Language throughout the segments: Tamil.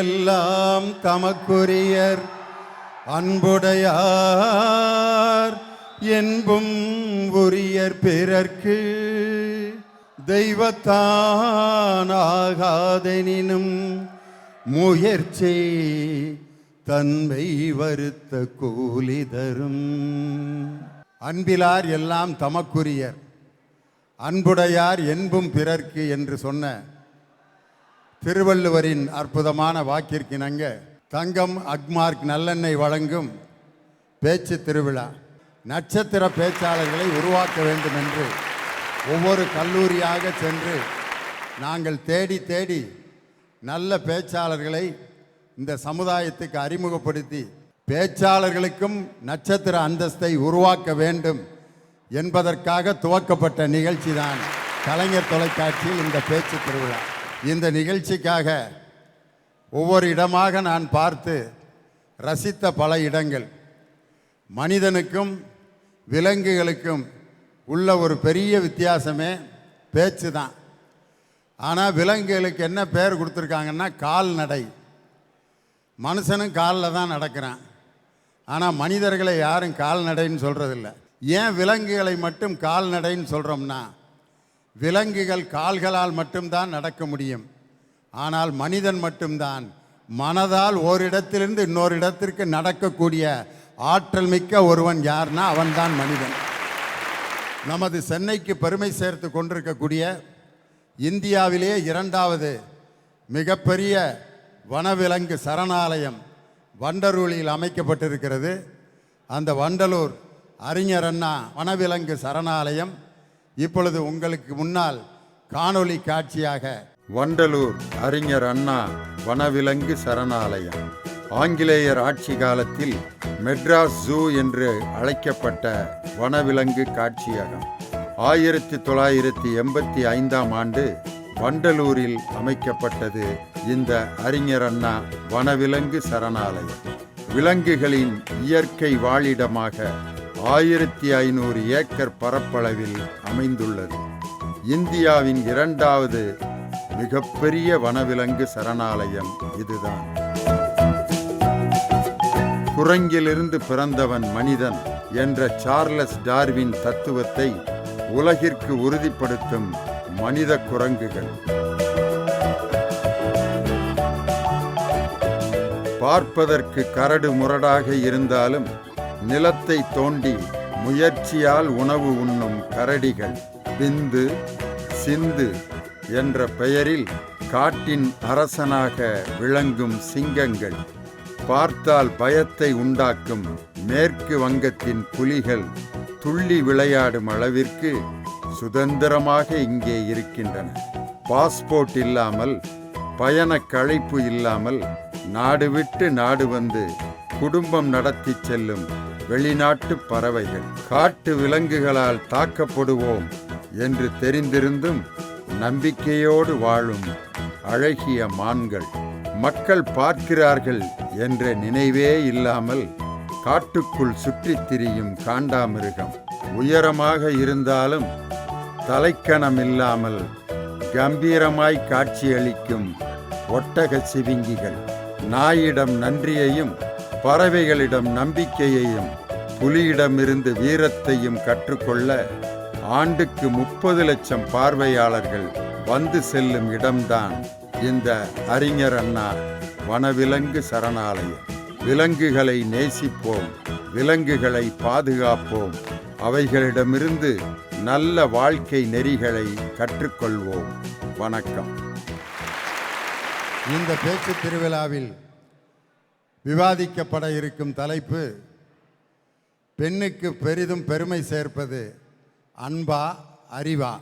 எல்லாம் தமக்குரியர் அன்புடையார் என்பும் உரியர் பிறர்க்கு தெய்வத்தானாகாதெனினும் முயற்சி தன்மை வருத்த கூலி தரும். அன்பிலார் எல்லாம் தமக்குரியர் அன்புடையார் என்பும் பிறர்க்கு என்று சொன்ன திருவள்ளுவரின் அற்புதமான வாக்கிற்கிணங்க தங்கம் அக்மார்க் நல்லெண்ணெய் வழங்கும் பேச்சு திருவிழா நட்சத்திர பேச்சாளர்களை உருவாக்க வேண்டும் என்று ஒவ்வொரு கல்லூரியாக சென்று நாங்கள் தேடி தேடி நல்ல பேச்சாளர்களை இந்த சமுதாயத்துக்கு அறிமுகப்படுத்தி பேச்சாளர்களுக்கும் நட்சத்திர அந்தஸ்தை உருவாக்க வேண்டும் என்பதற்காக துவக்கப்பட்ட நிகழ்ச்சி தான் கலைஞர் தொலைக்காட்சியில் இந்த பேச்சு திருவிழா. இந்த நிகழ்ச்சிக்காக ஒவ்வொரு இடமாக நான் பார்த்து ரசித்த பல இடங்கள். மனிதனுக்கும் விலங்குகளுக்கும் உள்ள ஒரு பெரிய வித்தியாசமே பேச்சு தான். ஆனால் விலங்குகளுக்கு என்ன பேர் கொடுத்துருக்காங்கன்னா கால்நடை. மனுஷனும் காலில் தான் நடக்கிறான். ஆனால் மனிதர்களை யாரும் கால்நடைன்னு சொல்கிறதில்ல. ஏன் விலங்குகளை மட்டும் கால்நடைன்னு சொல்கிறோம்னா, விலங்குகள் கால்களால் மட்டும்தான் நடக்க முடியும். ஆனால் மனிதன் மட்டும்தான் மனதால் ஓரிடத்திலிருந்து இன்னொரு இடத்திற்கு நடக்கக்கூடிய ஆற்றல் மிக்க ஒருவன் யார்னா அவன்தான் மனிதன். நமது சென்னைக்கு பெருமை சேர்த்து கொண்டிருக்கக்கூடிய இந்தியாவிலேயே 2வது மிகப்பெரிய வனவிலங்கு சரணாலயம் வண்டலூரில் அமைக்கப்பட்டிருக்கிறது. அந்த வண்டலூர் அறிஞர் அண்ணா வனவிலங்கு சரணாலயம் இப்பொழுது உங்களுக்கு முன்னால் காணொளி காட்சியாக வண்டலூர் அறிஞர் அண்ணா வனவிலங்கு சரணாலயம் ஆங்கிலேயர் ஆட்சி காலத்தில் மெட்ராஸ் ஜூ என்று அழைக்கப்பட்ட வனவிலங்கு காட்சியகம் 1985ஆம் ஆண்டு வண்டலூரில் அமைக்கப்பட்டது. இந்த அறிஞர் அண்ணா வனவிலங்கு சரணாலயம் விலங்குகளின் இயற்கை வாழிடமாக 1500 ஏக்கர் பரப்பளவில் அமைந்துள்ளது. இந்தியாவின் 2வது மிகப்பெரிய வனவிலங்கு சரணாலயம் இதுதான். குரங்கிலிருந்து பிறந்தவன் மனிதன் என்ற சார்லஸ் டார்வின் தத்துவத்தை உலகிற்கு உறுதிப்படுத்தும் மனித குரங்குகள். பார்ப்பதற்கு கரடு முரடாக இருந்தாலும் நிலத்தை தோண்டி முயற்சியால் உணவு உண்ணும் கரடிகள். பிந்து சிந்து என்ற பெயரில் காட்டின் அரசனாக விளங்கும் சிங்கங்கள். பார்த்தால் பயத்தை உண்டாக்கும் மேற்கு வங்கத்தின் புலிகள் துள்ளி விளையாடும் அளவிற்கு சுதந்திரமாக இங்கே இருக்கின்றன. பாஸ்போர்ட் இல்லாமல், பயண களைப்பு இல்லாமல் நாடு விட்டு நாடு வந்து குடும்பம் நடத்தி செல்லும் வெளிநாட்டு பறவைகள். காட்டு விலங்குகளால் தாக்கப்படுவோம் என்று தெரிந்திருந்தும் நம்பிக்கையோடு வாழும் அழகிய மான்கள். மக்கள் பார்க்கிறார்கள் என்ற நினைவே இல்லாமல் காட்டுக்குள் சுற்றித் திரியும் காண்டாமிருகம். உயரமாக இருந்தாலும் தலைக்கணம் இல்லாமல் கம்பீரமாய் காட்சியளிக்கும் ஒட்டக சிவிங்கிகள். நாயிடம் நன்றியையும் பறவைகளிடம் நம்பிக்கையையும் புலியிடமிருந்து வீரத்தையும் கற்றுக்கொள்ள ஆண்டுக்கு 30 லட்சம் பார்வையாளர்கள் வந்து செல்லும் இடம்தான் இந்த அறிஞர் அண்ணா வனவிலங்கு சரணாலயம். விலங்குகளை நேசிப்போம், விலங்குகளை பாதுகாப்போம், அவைகளிடமிருந்து நல்ல வாழ்க்கை நெறிகளை கற்றுக்கொள்வோம். வணக்கம். இந்த பேச்சு திருவிழாவில் விவாதிக்கப்பட இருக்கும் தலைப்பு, பெண்ணுக்கு பெரிதும் பெருமை சேர்ப்பது அன்பா அறிவா.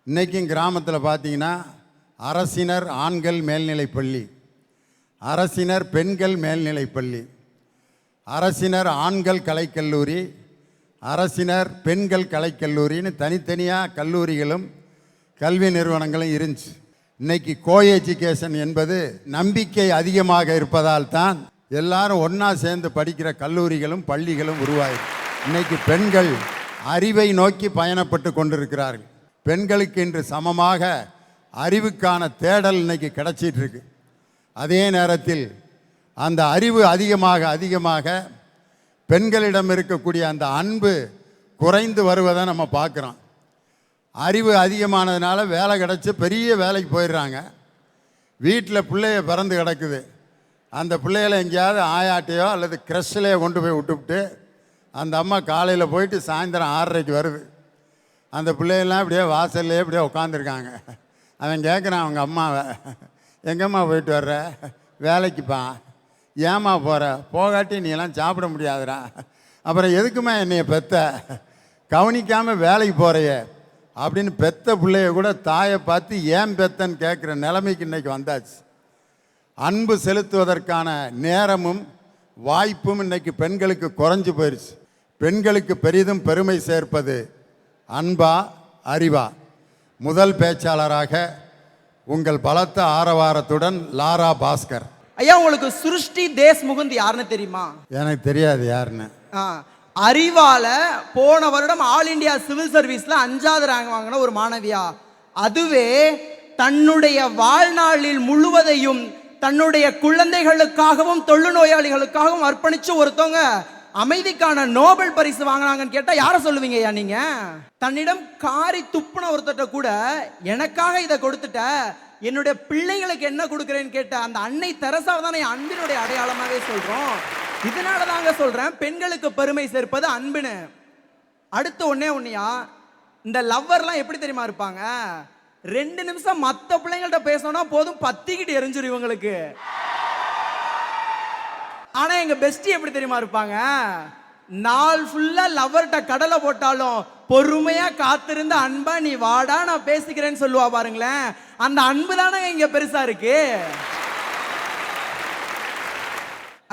இன்றைக்கும் கிராமத்தில் பார்த்தீங்கன்னா அரசினர் ஆண்கள் மேல்நிலைப்பள்ளி, அரசினர் பெண்கள் மேல்நிலைப்பள்ளி, அரசினர் ஆண்கள் கலைக்கல்லூரி, அரசினர் பெண்கள் கலைக்கல்லூரின்னு தனித்தனியாக கல்லூரிகளும் கல்வி நிறுவனங்களும் இருந்துச்சு. இன்னைக்கு கோ எஜுகேஷன் என்பது நம்பிக்கை அதிகமாக இருப்பதால் தான் எல்லாரும் ஒன்றா சேர்ந்து படிக்கிற கல்லூரிகளும் பள்ளிகளும் உருவாயிருக்கு. இன்னைக்கு பெண்கள் அறிவை நோக்கி பயணப்பட்டு கொண்டிருக்கிறார்கள். பெண்களுக்கு இன்று சமமாக அறிவுக்கான தேடல் இன்னைக்கு கிடைச்சிட்டு இருக்கு. அதே நேரத்தில் அந்த அறிவு அதிகமாக பெண்களிடம் இருக்கக்கூடிய அந்த அன்பு குறைந்து வருவதை நம்ம பார்க்குறோம். அறிவு அதிகமானதுனால வேலை கிடச்சி பெரிய வேலைக்கு போயிடுறாங்க. வீட்டில் பிள்ளைய பிறந்து கிடக்குது. அந்த பிள்ளைகளை எங்கேயாவது ஆயாட்டையோ அல்லது க்ரஷ்லேயோ கொண்டு போய் விட்டுவிட்டு அந்த அம்மா காலையில் போயிட்டு சாயந்தரம் 6:30க்கு வருது. அந்த பிள்ளைகள்லாம் இப்படியே வாசல்லே இப்படியே உட்காந்துருக்காங்க. அவன் கேட்குறான் அவங்க அம்மாவை, எங்கம்மா போயிட்டு வர்ற? வேலைக்குப்பா. ஏம்மா போகிற? போகாட்டி நீ எல்லாம் சாப்பிட முடியாதுடா. அப்புறம் எதுக்குமா என்னைய பெத்த? கவனிக்காமல் வேலைக்கு போகிறையே அப்படின்னு பெத்த பிள்ளைய கூட தாயை பார்த்து ஏன் பெத்தன்னு கேட்குற நிலைமைக்கு இன்றைக்கி வந்தாச்சு. அன்பு செலுத்துவதற்கான நேரமும் வாய்ப்பும் இன்றைக்கி பெண்களுக்கு குறைஞ்சி போயிடுச்சு. பெண்களுக்கு பெரிதும் பெருமை சேர்ப்பது அன்பா அறிவா? முதல் பேச்சாளராக உங்கள் பலத்த ஆரவாரத்துடன் லாரா பாஸ்கர். ஐயா, உங்களுக்கு சுருஷ்டி தேஷ்முகுந்த் யாருன்னு தெரியுமா? எனக்கு தெரியாது யாருன்னு. அறிவால போன வருடம் ஆல் இண்டியா சிவில் சர்வீஸ்ல 5வது ரேங்க் வாங்கின ஒரு மாணவியா. அதுவே தன்னுடைய வாழ்நாளில் முழுவதையும் தன்னுடைய குழந்தைகளுக்காகவும் தொழுநோயாளிகளுக்காகவும் அர்ப்பணிச்சு ஒருத்தவங்க அமைதிக்கான நோபல் பரிசு வாங்கினாங்கன்னு கேட்டா யாரை சொல்லுவீங்க ஐயா நீங்க? தன்னிடம் காரி துப்புன ஒருத்தட்ட கூட எனக்காக இதை கொடுத்துட்ட, என்னுடைய பிள்ளைகளுக்கு என்ன கொடுக்குறேன்னு கேட்ட அந்த அன்னை தெரசாவை தான் என் அன்பினுடைய அடையாளமாவே சொல்றோம். இதனால தாங்க சொல்றேன் பெண்களுக்கு பெருமை சேர்ப்பது அன்புன்னு. அடுத்து ஒன்னையா, இந்த லவ்வர்லாம் எப்படி தெரியுமா இருப்பாங்க? 2 நிமிஷம் மற்ற பிள்ளைங்கள்ட்ட பேசணும்னா போதும் பத்திக்கிட்டு எரிஞ்சிரும் இவங்களுக்கு. ஆனா எங்க பெஸ்டி எப்படி தெரியுமா இருப்பாங்க? நாள் ஃபுல்லா லவ்வர்ட்ட கடலை போட்டாலும் பொறுமையா காத்திருந்த அன்பா நீ வாடா நான் பேசிக்கிறேன்னு சொல்லுவா பாருங்களேன். அந்த அன்பு தானே இங்க பெருசா இருக்கு.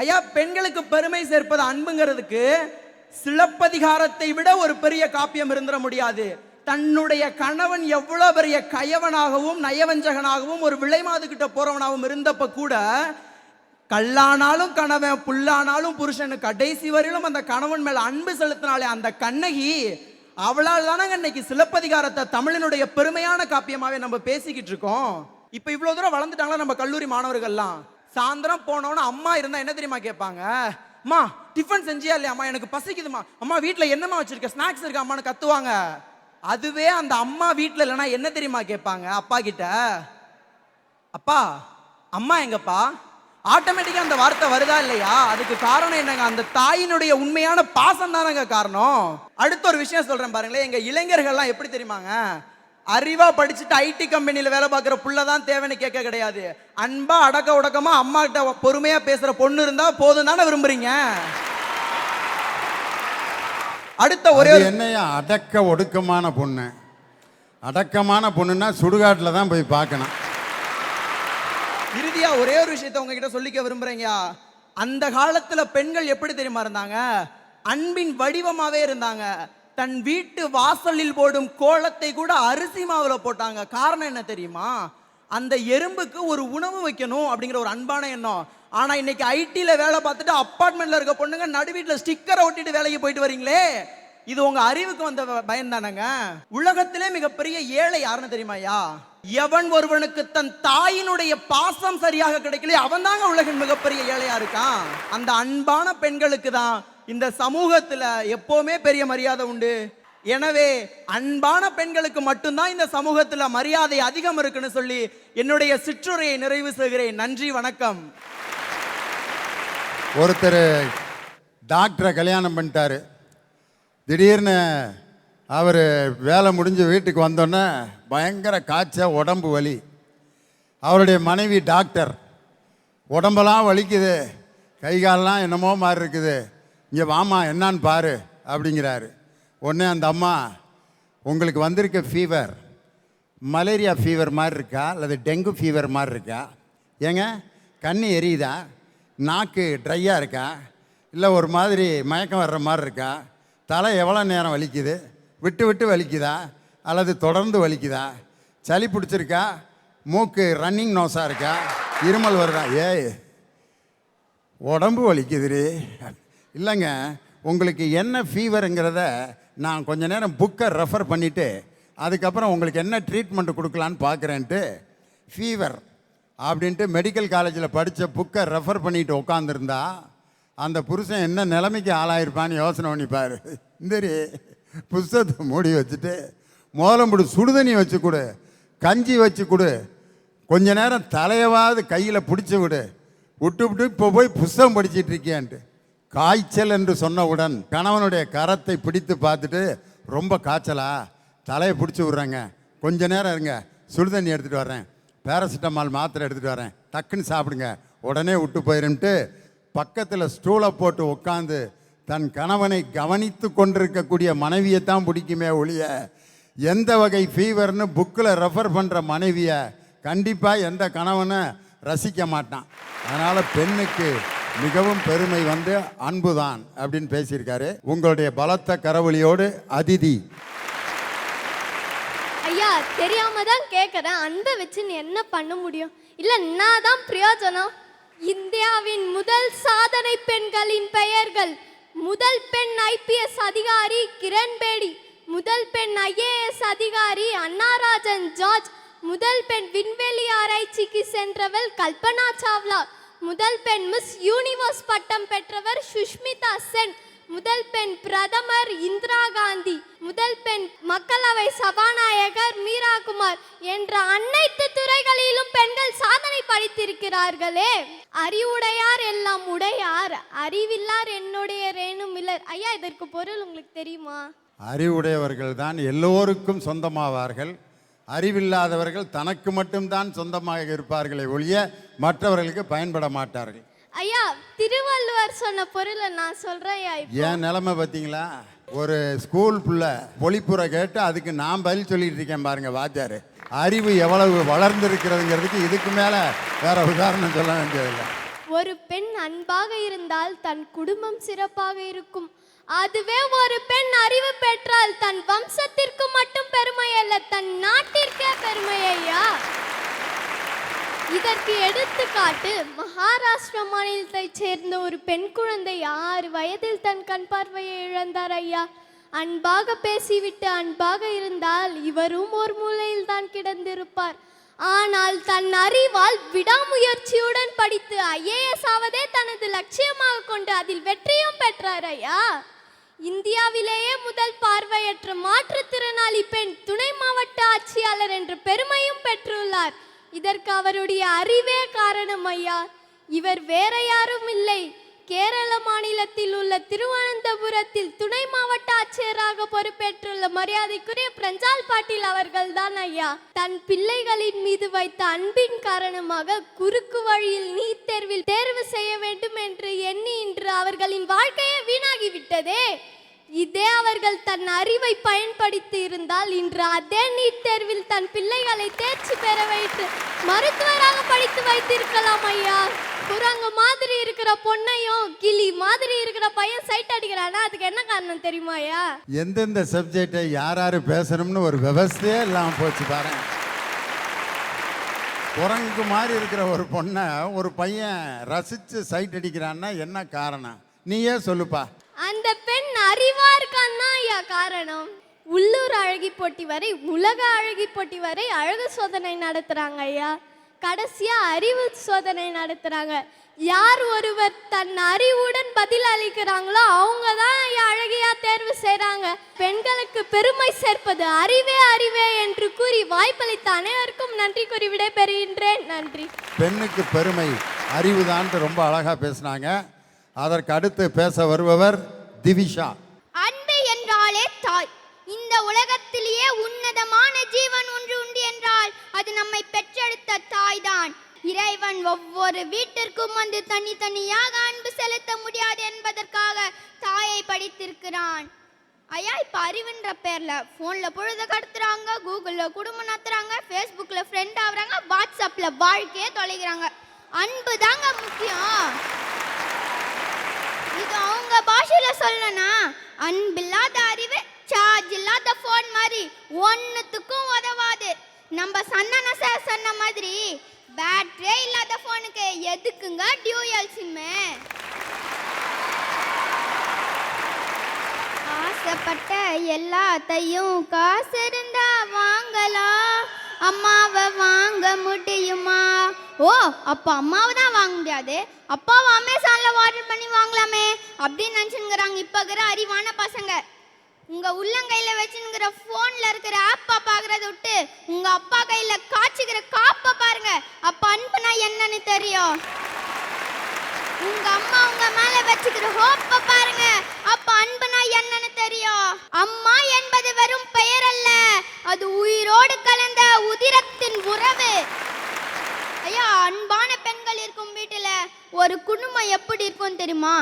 ஐயா, பெண்களுக்கு பெருமை சேர்ப்பது அன்புங்கிறதுக்கு சிலப்பதிகாரத்தை விட ஒரு பெரிய காப்பியம் இருந்துட முடியாது. தன்னுடைய கணவன் எவ்வளவு பெரிய கயவனாகவும் நயவஞ்சகனாகவும் ஒரு விலைமாது கிட்ட போறவனாகவும் இருந்தப்ப கூட கல்லானாலும் கணவன் புல்லானாலும் புருஷனு கடைசி வரையிலும் அந்த கணவன் மேல அன்பு செலுத்தினாலே அந்த கண்ணகி, அவளால் தானே இன்னைக்கு சிலப்பதிகாரத்தை தமிழனுடைய பெருமையான காப்பியமாவே நம்ம பேசிக்கிட்டு இருக்கோம். இப்ப இவ்வளவு தூரம் வளர்ந்துட்டாங்களா நம்ம கல்லூரி மாணவர்கள்லாம்? சாயந்தரம் போனோன்னு அம்மா இருந்தா என்ன தெரியுமா கேட்பாங்க? அம்மா டிஃபன் செஞ்சியா இல்லையா? அம்மா எனக்கு பசிக்குதுமா. அம்மா வீட்டுல என்னம்மா வச்சிருக்க? ஸ்நாக்ஸ் இருக்கா அம்மான்னு கத்துவாங்க. அதுவே அந்த அம்மா வீட்டுல இல்லைன்னா என்ன தெரியுமா கேட்பாங்க அப்பா கிட்ட? அப்பா அம்மா எங்கப்பா? ஆட்டோமேட்டிக்கா அந்த வார்த்தை வருதா இல்லையா? அதுக்கு காரணம் என்னங்க? அந்த தாயினுடைய உண்மையான பாசம் தானங்க காரணம். அடுத்த ஒரு விஷயம் சொல்றேன் பாருங்களேன். எங்க இளைஞர்கள்லாம் எப்படி தெரியுமாங்க? அறிவா படிச்சுட்டு ஐடி கம்பெனியில வேலை பார்க்குற புள்ளதான் தேவைன்னு கேட்க கிடையாது. அன்பா அடக்க உடக்கமா அம்மா கிட்ட பொறுமையா பேசுற பொண்ணு இருந்தா போதும் தானே விரும்புறீங்க. அடுத்த ஒரே என்னையா அடக்க ஒடுக்கமான பொண்ணு? அடக்கமான பொண்ணுன்னா சுடுகாட்டில் தான் போய் பார்க்கணும். இறுதியா ஒரே ஒரு விஷயத்தை உங்ககிட்ட சொல்லிக்க விரும்புறீங்க. அந்த காலத்துல பெண்கள் எப்படி தெரியுமா இருந்தாங்க? அன்பின் வடிவமாவே இருந்தாங்க. தன் வீட்டு வாசலில் போடும் கோலத்தை கூட அரிசி மாவுல போட்டாங்க. காரணம் என்ன தெரியுமா? அந்த எறும்புக்கு ஒரு உணவு வைக்கணும் அப்படிங்கிற ஒரு அன்பான எண்ணம். ஆனா இன்னைக்கு ஐடில வேலை பார்த்துட்டு அப்பார்ட்மெண்ட்ல இருக்க பொண்ணுங்க நடு வீட்டுல ஸ்டிக்கரை ஒட்டிட்டு வேலைக்கு போயிட்டு வரீங்களே, இது உங்க அறிவுக்கு வந்த பயம் தானங்க. உலகத்திலே மிகப்பெரிய ஏழை யாருன்னு தெரியுமாயா? எவன் ஒருவனுக்கு தன் தாயினுடைய பாசம் சரியாக கிடைக்கல அவன் தாங்க உலகின் மிகப்பெரிய ஏழையா இருக்கான். அந்த அன்பான பெண்களுக்கு தான் இந்த சமூகத்துல எப்பவுமே பெரிய மரியாதை உண்டு. எனவே அன்பான பெண்களுக்கு மட்டும்தான் இந்த சமூகத்துல மரியாதை அதிகம் இருக்குன்னு சொல்லி என்னுடைய சிற்றுரையை நிறைவு செய்கிறேன். நன்றி, வணக்கம். ஒருத்தர் டாக்டரை கல்யாணம் பண்ணிட்டாரு. திடீர்னு அவர் வேலை முடிஞ்சு வீட்டுக்கு வந்தோன்னே பயங்கர காய்ச்சல், உடம்பு வலி. அவருடைய மனைவி டாக்டர், உடம்பெல்லாம் வலிக்குது, கை காலெலாம் என்னமோ மாதிரி இருக்குது, இங்கே வாமா என்னான்னு பாரு அப்படிங்கிறாரு. உடனே அந்த அம்மா, உங்களுக்கு வந்திருக்க ஃபீவர் மலேரியா ஃபீவர் மாதிரி இருக்கா அல்லது டெங்கு ஃபீவர் மாதிரி இருக்கா? ஏங்க கண்ணு எரியுதா? நாக்கு ட்ரையாக இருக்கா? இல்லை ஒரு மாதிரி மயக்கம் வர்ற மாதிரி இருக்கா? தலை எவ்வளோ நேரம் வலிக்குது, விட்டு விட்டு வலிக்குதா அல்லது தொடர்ந்து வலிக்குதா, சளி பிடிச்சிருக்கா, மூக்கு ரன்னிங் நோஸாக இருக்கா, இருமல் வருதா, ஏய் உடம்பு வலிக்குதுரி. இல்லைங்க, உங்களுக்கு என்ன ஃபீவருங்கிறத நான் கொஞ்ச நேரம் புக்கை ரெஃபர் பண்ணிவிட்டு அதுக்கப்புறம் உங்களுக்கு என்ன ட்ரீட்மெண்ட் கொடுக்கலான்னு பார்க்குறேன்ட்டு ஃபீவர் அப்படின்ட்டு மெடிக்கல் காலேஜில் படித்த புக்கை ரெஃபர் பண்ணிட்டு உட்காந்துருந்தா அந்த புருஷன் என்ன நிலைமைக்கு ஆளாயிருப்பான்னு யோசனை பண்ணிப்பார். இந்தரி புஸ்தகத்தை மூடி வச்சுட்டு முதலம்புடு சுடுதண்ணி வச்சு கொடு, கஞ்சி வச்சு கொடு, கொஞ்ச நேரம் தலையவாவது கையில் பிடிச்சி விடு, விட்டு விட்டு இப்போ போய் புஸ்தகம் படிச்சிட்டு இருக்கியான்ட்டு. காய்ச்சல் என்று சொன்னவுடன் கணவனுடைய கரத்தை பிடித்து பார்த்துட்டு, ரொம்ப காய்ச்சலா, தலையை பிடிச்சி விட்றேங்க, கொஞ்ச நேரம் இருங்க, சுடுதண்ணி எடுத்துகிட்டு வர்றேன், பேராசிட்டமால் மாத்திரை எடுத்துகிட்டு வரேன், டக்குன்னு சாப்பிடுங்க, உடனே விட்டு போயிருன்ட்டு பக்கத்தில் ஸ்டூலை போட்டு உட்காந்து தன் கணவனை கவனித்து கொண்டிருக்கக்கூடிய மனைவியை தான் பிடிக்குமே ஒழிய எந்த வகை ஃபீவர்னு புக்கில் ரெஃபர் பண்ணுற மனைவியை கண்டிப்பாக எந்த கணவனை ரசிக்க மாட்டான். அதனால் பெண்ணுக்கு மிகவும் பெருமை வந்து அன்புதான் அப்படின்னு பேசியிருக்காரு. உங்களுடைய பலத்த கரவொலியோடு அதிதி. ஐயா, தெரியாம தான் கேட்குறேன், அன்பை வச்சு நீ என்ன பண்ண முடியும்? இல்லை நான் தான் பிரயோஜனம். இந்தியாவின் முதல் சாதனை பெண்களின் பெயர்கள்: முதல் பெண் IPS அதிகாரி கிரண் பேடி, முதல் பெண் IAS அதிகாரி அன்னாராஜன் ஜார்ஜ், முதல் பெண் விண்வெளி ஆராய்ச்சிக்கு சென்றவள் கல்பனா சாவ்லா, முதல் பெண் மிஸ் யூனிவர்ஸ் பட்டம் பெற்றவர் சுஷ்மிதா சென், முதல் பெண் பிரதமர் இந்திரா காந்தி, முதல் பெண் மக்களவை சபாநாயகர் மீரா குமார் என்ற அனைத்து துறைகளிலும் பெண்கள் சாதனை படைத்திருக்கிறார்களே. அறிவுடையார் எல்லாம் உடையார், அறிவில்லார் என்னுடைய ரேணு மில்லர். ஐயா, இதற்கு பொருள் உங்களுக்கு தெரியுமா? அறிவுடையவர்கள் தான் எல்லோருக்கும் சொந்தமாவார்கள், அறிவில்லாதவர்கள் தனக்கு மட்டும்தான் சொந்தமாக இருப்பார்களே ஒழிய மற்றவர்களுக்கு பயன்பட மாட்டார்கள். ஐயா, திருவள்ளுவர் சொன்ன பொருளை நான் சொல்றேன். என் நிலைமை பார்த்தீங்களா? ஒரு ஸ்கூல் புள்ள பொழிப்புரை கேட்டு அதுக்கு நான் பதில் சொல்லிட்டு இருக்கேன் பாருங்க வாத்தியார். அறிவு எவ்வளவு வளர்ந்திருக்கிறதுங்கிறதுக்கு இதுக்கு மேலே வேற உதாரணம் சொல்ல வேண்டியதில்லை. ஒரு பெண் அன்பாக இருந்தால் தன் குடும்பம் சிறப்பாக இருக்கும். அதுவே ஒரு பெண் அறிவு பெற்றால் தன் வம்சத்திற்கு மட்டும் பெருமை அல்ல, தன் நாட்டிற்கே பெருமை. ஐயா, இதற்கு எடுத்துக்காட்டு மகாராஷ்டிரா மாநிலத்தைச் சேர்ந்த ஒரு பெண் குழந்தை 6 வயதில் தன் கண் பார்வையை இழந்தார். ஐயா, அன்பாக பேசிவிட்டு அன்பாக இருந்தால் இவரும் ஒரு மூலையில் தான் கிடந்திருப்பார். ஆனால் தன் அறிவால் விடாமுயற்சியுடன் படித்து IAS ஆவதே தனது லட்சியமாக கொண்டு அதில் வெற்றியும் பெற்றார். ஐயா, இந்தியாவிலேயே முதல் பார்வையற்ற மாற்றுத்திறனாளி பெண் துணை மாவட்ட ஆட்சியாளர் என்ற பெருமையும் பெற்றுள்ளார். இதற்கு அவருடைய அறிவே காரணம். ஐயா, இவர் வேற யாரும் இல்லை, கேரள மாநிலத்தில் உள்ள திருவனந்தபுரத்தில் துணை மாவட்ட ஆட்சியராக பொறுப்பேற்றுள்ள மரியாதைக்குரிய பிரஞ்சால் பாட்டீல் அவர்கள்தான். ஐயா, தன் பிள்ளைகளின் மீது வைத்த அன்பின் காரணமாக குறுக்கு வழியில் நீட் தேர்வில் தேர்வு செய்ய வேண்டும் என்று எண்ணி இன்று அவர்களின் வாழ்க்கையே வீணாகிவிட்டதே. இதே அவர்கள் தன் அறிவை பயன்படுத்தி இருந்தால் இன்று அதே நீட் தேர்வில் தன் பிள்ளைகளை தேர்ச்சி பெற வைத்து மருத்துவராக படித்து வைத்திருக்கலாம். ஐயா, குரங்கு மாதிரி இருக்கிற பொண்ணையும் கிளி மாதிரி இருக்கிற பையன் சைட் அடிக்கிறானா, அதுக்கு என்ன காரணம் தெரியுமா? ஐயா, எந்தெந்த சப்ஜெக்டை யார் பேசணும்னு ஒரு விவசாயே இல்லாமல் போச்சு பாரு. குரங்கு மாதிரி இருக்கிற ஒரு பொண்ணை ஒரு பையன் ரசித்து சைட் அடிக்கிறான்னா என்ன காரணம்? நீயே சொல்லுப்பா. அந்த பெண் அறிவா இருக்கான்னா ஐயா காரணம். உள்ளூர் அழகி போட்டி வரை, உலக அழகி போட்டி வரை அழகு சோதனை நடத்துறாங்க. ஐயா, கடைசியா அறிவு சோதனை நடத்துறாங்க. யார் ஒருவர் தன் அறிவுடன் பதில் அளிக்கிறாங்களோ அவங்க தான் ஐயா அழகியா தேர்வு செய்றாங்க. பெண்களுக்கு பெருமை சேர்ப்பது அறிவே அறிவே என்று கூறி வாய்ப்பளித்த அனைவருக்கும் நன்றி கூறி விடைபெறுகின்றேன். நன்றி. பெண்ணுக்கு பெருமை அறிவுதான் ரொம்ப அழகா பேசினாங்க. அதற்கு அடுத்து பேச வருபவர் திவிஷா. அன்பு என்றாலே தாய். இந்த உலகத்திலேயே உன்னதமான ஜீவன் ஒன்று உண்டு என்றால் அது நம்மை பெற்றெடுத்த தாய்தான். இறைவன் ஒவ்வொரு வீட்டிற்கும் வந்து தனித்தனியாக அன்பு செலுத்த முடியாது என்பதற்காக தாயை படைத்திருக்கிறான். ஐயா, இப்போ அறிவுன்ற பேரில் ஃபோனில் பொழுது கடத்துறாங்க, கூகுளில் குடும்பம் நடத்துறாங்க, ஃபேஸ்புக்கில் ஃப்ரெண்ட் ஆகுறாங்க, வாட்ஸ்அப்பில் வாழ்க்கையே தொலைகிறாங்க. அன்பு தாங்க முக்கியம். இது அவங்க பாஷையில சொல்லனா, அன்பில்லாத அறிவு சார்ஜ் இல்லாத போன் மாதிரி ஒன்னுத்துக்கும் உதவாது. நம்ம சன்னன சார் சொன்ன மாதிரி பேட்டரியே இல்லாத போனுக்கு எதுக்குங்க டியூயல் சிம்மு? ஆசைப்பட்ட எல்லாத்தையும் காசு இருந்தா வாங்கலாம், அம்மாவை வாங்க முடியுமா? ஓ, அப்ப அம்மாவை தான் வாங்க முடியாது, அப்பாவை அமேசான்ல ஆர்டர் பண்ணி வாங்கலாமே அப்படின்னு நினைச்சுங்கிறாங்க இப்ப இருக்கிற அறிவான பசங்க. உங்க உள்ளங்கையில வச்சுங்கிற போன்ல இருக்கிற ஆப்பா பாக்குறத விட்டு உங்க அப்பா கையில காய்ச்சிக்கிற காப்ப பாருங்க. அப்ப அன்புனா என்னன்னு தெரியும். உங்க அம்மா உங்க மேல வச்சுக்கிற ஹோப்ப பாருங்க. அப்ப அன்புனா என்னன்னு தெரியும். அம்மா என்பது வெறும் பெயர் அல்ல, அது உயிரோடு கலந்த உதிரத்தின் உறவு. ஐயா, அன்பான பெண்கள் இருக்கும் வீட்டுல ஒரு குடும்பம் எப்படி இருக்கும் தெரியுமா?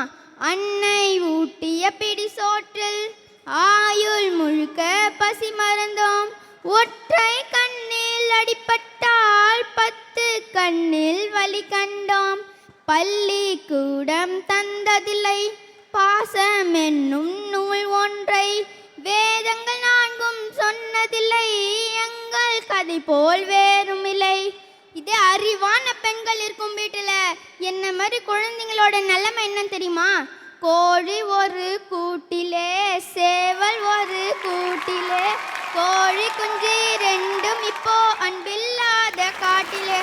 அன்னை ஊட்டிய பிடி சோற்றில் ஆயுள் முழுக்க பசி மறந்தோம், ஒற்றை கண்ணில் அடிபட்டால் 10 கண்ணில் வலி கண்டோம், பள்ளி கூடம் தந்ததில்லை பாசம் என்னும் நூல் ஒன்றை, வேதங்கள் 4 சொன்னதில்லை எங்கள் கதை போல் வேறும் இல்லை. இதே அறிவான பெண்கள் இருக்கும் வீட்டுல என்ன மாதிரி குழந்தைங்களோட நிலைமை என்னன்னு தெரியுமா? கோழி ஒரு கூட்டிலே, சேவல் ஒரு கூட்டிலே, கோழி குஞ்சு 2 இப்போ அன்பில்லாத காட்டிலே.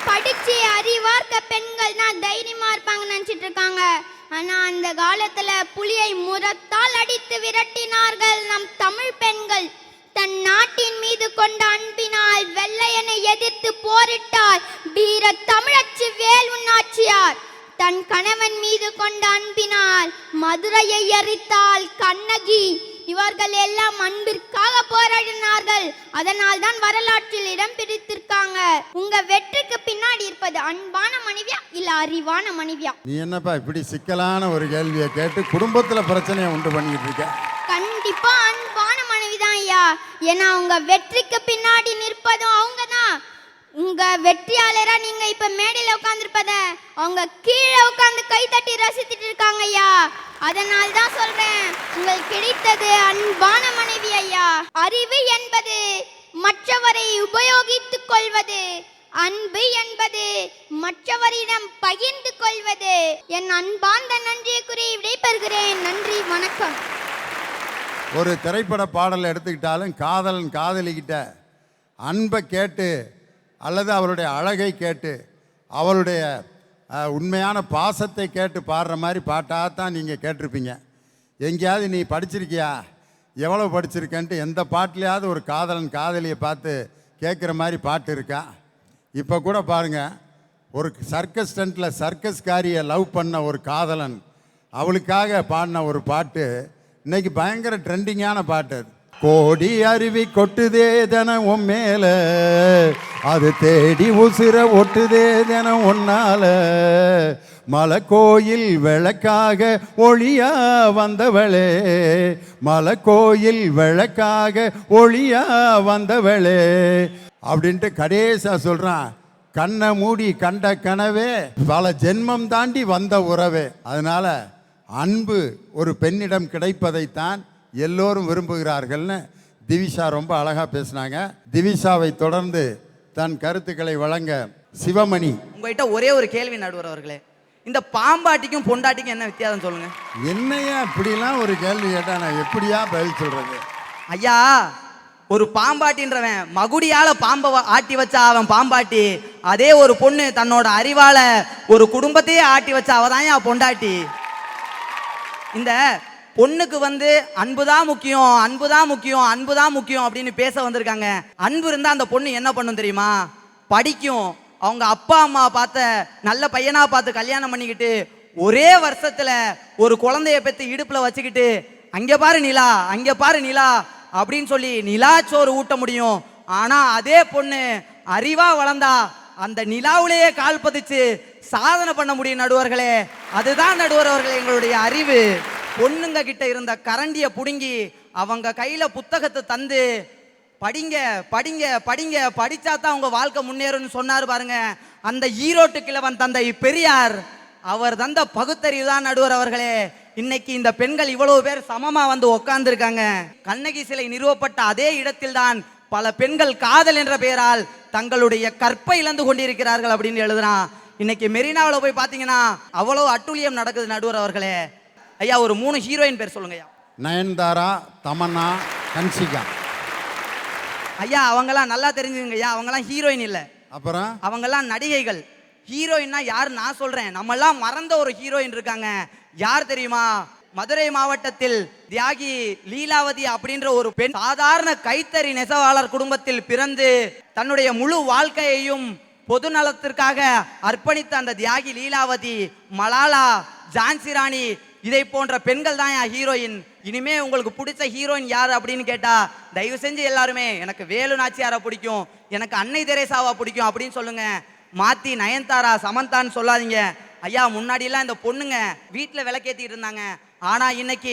படிச்சு அறிவார்த்த பெண்கள் தான் தைரியமா இருப்பாங்கன்னு நினைச்சிட்டு இருக்காங்க. ஆனா அந்த காலத்துல புலியை முரத்தால் அடித்து விரட்டினார்கள் நம் தமிழ் பெண்கள். தன் நாட்டின் மீது கொண்ட அன்பினால் வெள்ளையனை எதிர்த்து போரிட்டார் வீர தமிழச்சி வேலு நாச்சியார். தன் கணவன் மீது கொண்ட அன்பினால் மதுரையை எரித்தாள் கண்ணகி. இவர்கள் எல்லாம் அன்பிற்காக போராடினார்கள். அதனால் தான் வரலாற்றில் இடம் பிடித்திருக்காங்க. உங்க வெற்றிக்கு பின்னாடி இருப்பது அன்பான மனைவியா இல்ல அறிவான மனைவியா? நீ என்னப்பா இப்படி சிக்கலான ஒரு கேள்வியை கேட்டு குடும்பத்துல பிரச்சனையை உண்டு பண்ணிட்டு இருக்க? கண்டிப்பா அன்பான மனைவி தான் ஐயா. ஏன்னா உங்க வெற்றிக்கு பின்னாடி நிற்பதும் அவங்க தான். உங்க வெற்றியாளரா நீங்க இப்ப மேடையில உட்கார்ந்துருப்பத அவங்க கீழே உட்கார்ந்து கை தட்டி ரசித்துட்டு இருக்காங்க ஐயா. அதனால தான் சொல்றேன், உங்களுக்கு கிடைத்தது அன்பான மனைவி ஐயா. அறிவு என்பது மற்றவரை உபயோகித்துக் கொள்வது, அன்பு என்பது மற்றவரிடம் பகிர்ந்து கொள்வது. என் அன்பார்ந்த நன்றியை கூறி விடைபெறுகிறேன். நன்றி, வணக்கம். ஒரு திரைப்பட பாடலை எடுத்துக்கிட்டாலும் காதலன் காதலிக்கிட்ட அன்பை கேட்டு அல்லது அவளுடைய அழகை கேட்டு அவளுடைய உண்மையான பாசத்தை கேட்டு பாடுற மாதிரி பாட்டாக தான் நீங்கள் கேட்டிருப்பீங்க. எங்கேயாவது நீ படிச்சிருக்கியா, எவ்வளோ படிச்சிருக்கன்ட்டு எந்த பாட்டிலையாவது ஒரு காதலன் காதலியை பார்த்து கேட்குற மாதிரி பாட்டு இருக்கா? இப்போ கூட பாருங்கள், ஒரு சர்க்கஸ் ஸ்டண்ட்டில் சர்க்கஸ்காரியை லவ் பண்ண ஒரு காதலன் அவளுக்காக பாடின ஒரு பாட்டு இன்னைக்கு பயங்கர ட்ரெண்டிங்கான பாட்டு. அது கோடி அருவி கொட்டுதே தினம் உன் மேல, அது தேடி உசிர ஒட்டுதே தினம் ஒன்னால, மலை கோயில் விளக்காக ஒளியா வந்தவளே, மலை கோயில் விளக்காக ஒளியா வந்தவளே அப்படின்ட்டு கடைசியா சொல்றான். கண்ணை மூடி கண்ட கனவே பல ஜென்மம் தாண்டி வந்த உறவே. அதனால அன்பு ஒரு பெண்ணிடம் கிடைப்பதைத்தான் எல்லோரும் விரும்புகிறார்கள்னு திவிஷா ரொம்ப அழகா பேசினாங்க. திவிஷாவை தொடர்ந்து தன் கருத்துக்களை வழங்க சிவமணி. உங்ககிட்ட ஒரே ஒரு கேள்வி நடுவர் அவர்களே, இந்த பாம்பாட்டிக்கும் பொண்டாட்டிக்கும் என்ன வித்தியாசம் சொல்லுங்க. என்னையா இப்படிலாம் ஒரு கேள்வி கேட்டா நான் எப்படியா பதில் சொல்றது? ஐயா, ஒரு பாம்பாட்டின்றவன் மகுடியால பாம்பை ஆட்டி வச்சா அவன் பாம்பாட்டி. அதே ஒரு பொண்ணு தன்னோட அறிவால ஒரு குடும்பத்தையே ஆட்டி வச்சா அவதான் பொண்டாட்டி. இந்த பொண்ணுக்கு அன்புதான் முக்கியம், அன்புதான் முக்கியம், அன்புதான் முக்கியம் அப்படின்னு பேச வந்திருக்காங்க. அன்பு இருந்தா அந்த பொண்ணு என்ன பண்ணும் தெரியுமா? படிக்கும். அவங்க அப்பா அம்மா பார்த்த நல்ல பையனா பார்த்து கல்யாணம் பண்ணிக்கிட்டு ஒரே வருஷத்துல ஒரு குழந்தைய பெற்று இடுப்புல வச்சுக்கிட்டு அங்க பாரு நிலா, அங்க பாரு நிலா அப்படின்னு சொல்லி நிலாச்சோறு ஊட்ட முடியும். ஆனா அதே பொண்ணு அறிவா வளர்ந்தா அந்த நிலாவிலேயே கால் பதிச்சு சாதனை பண்ண முடியும் நடுவர்களே. அதுதான் நடுவர் அவர்களே எங்களுடைய அறிவு. பொண்ணுங்க கிட்ட இருந்த கரண்டிய புடுங்கி அவங்க கையில புத்தகத்தை தந்து படிங்க படிங்க படிங்க, படிச்சா தான் உங்க வாழ்க்கை முன்னேறும்னு சொன்னாரு பாருங்க. அந்த ஈரோட்டு கிழவன் தந்தை பெரியார் அவர் தந்த பகுத்தறிவு தான் நடுவர் அவர்களே. இன்னைக்கு இந்த பெண்கள் இவ்வளவு பேர் சமமா வந்து உட்கார்ந்து இருக்காங்க. கண்ணகி சிலை நிறுவப்பட்ட அதே இடத்தில் தான் பல பெண்கள் காதல் என்ற பெயரால் தங்களுடைய கற்பை இழந்து கொண்டிருக்கிறார்கள் அப்படின்னு எழுதுறான். இன்னைக்கு மெரினாவில் போய் பாத்தீங்கன்னா அவ்வளவு அட்டூழியம் நடக்குது நடுவர் அவர்களே. ஐயா ஒரு 3 ஹீரோயின் பேர் சொல்லுங்க ஐயா. நயன்தாரா, தமன்னா, கன்சிகா. ஐயா அவங்கெல்லாம் நல்லா தெரிஞ்சுங்க ஐயா, அவங்கெல்லாம் ஹீரோயின் இல்ல, அப்புறம் அவங்கெல்லாம் நடிகைகள். ஹீரோயின்னா யார் நான் சொல்றேன், நம்மெல்லாம் மறந்த ஒரு ஹீரோயின் இருக்காங்க. யார் தெரியுமா? மதுரை மாவட்டத்தில் தியாகி லீலாவதி அப்படின்ற ஒரு பெண் சாதாரண கைத்தறி நெசவாளர் குடும்பத்தில் பிறந்து தன்னுடைய முழு வாழ்க்கையையும் பொது நலத்திற்காக அர்ப்பணித்த அந்த தியாகி லீலாவதி, மலாலா, ஜான்சி ராணி, இதை போன்ற பெண்கள் தான் என் ஹீரோயின். இனிமே உங்களுக்கு பிடிச்ச ஹீரோயின் யார் அப்படின்னு கேட்டா தயவு செஞ்சு எல்லாருமே எனக்கு வேலு நாச்சியாரை பிடிக்கும், எனக்கு அன்னை தெரேசாவா பிடிக்கும் அப்படின்னு சொல்லுங்க. மாத்தி நயன்தாரா, சமந்தான்னு சொல்லாதீங்க. ஐயா முன்னாடியெல்லாம் இந்த பொண்ணுங்க வீட்டில் விளக்கேற்றிட்டு இருந்தாங்க, ஆனா இன்னைக்கு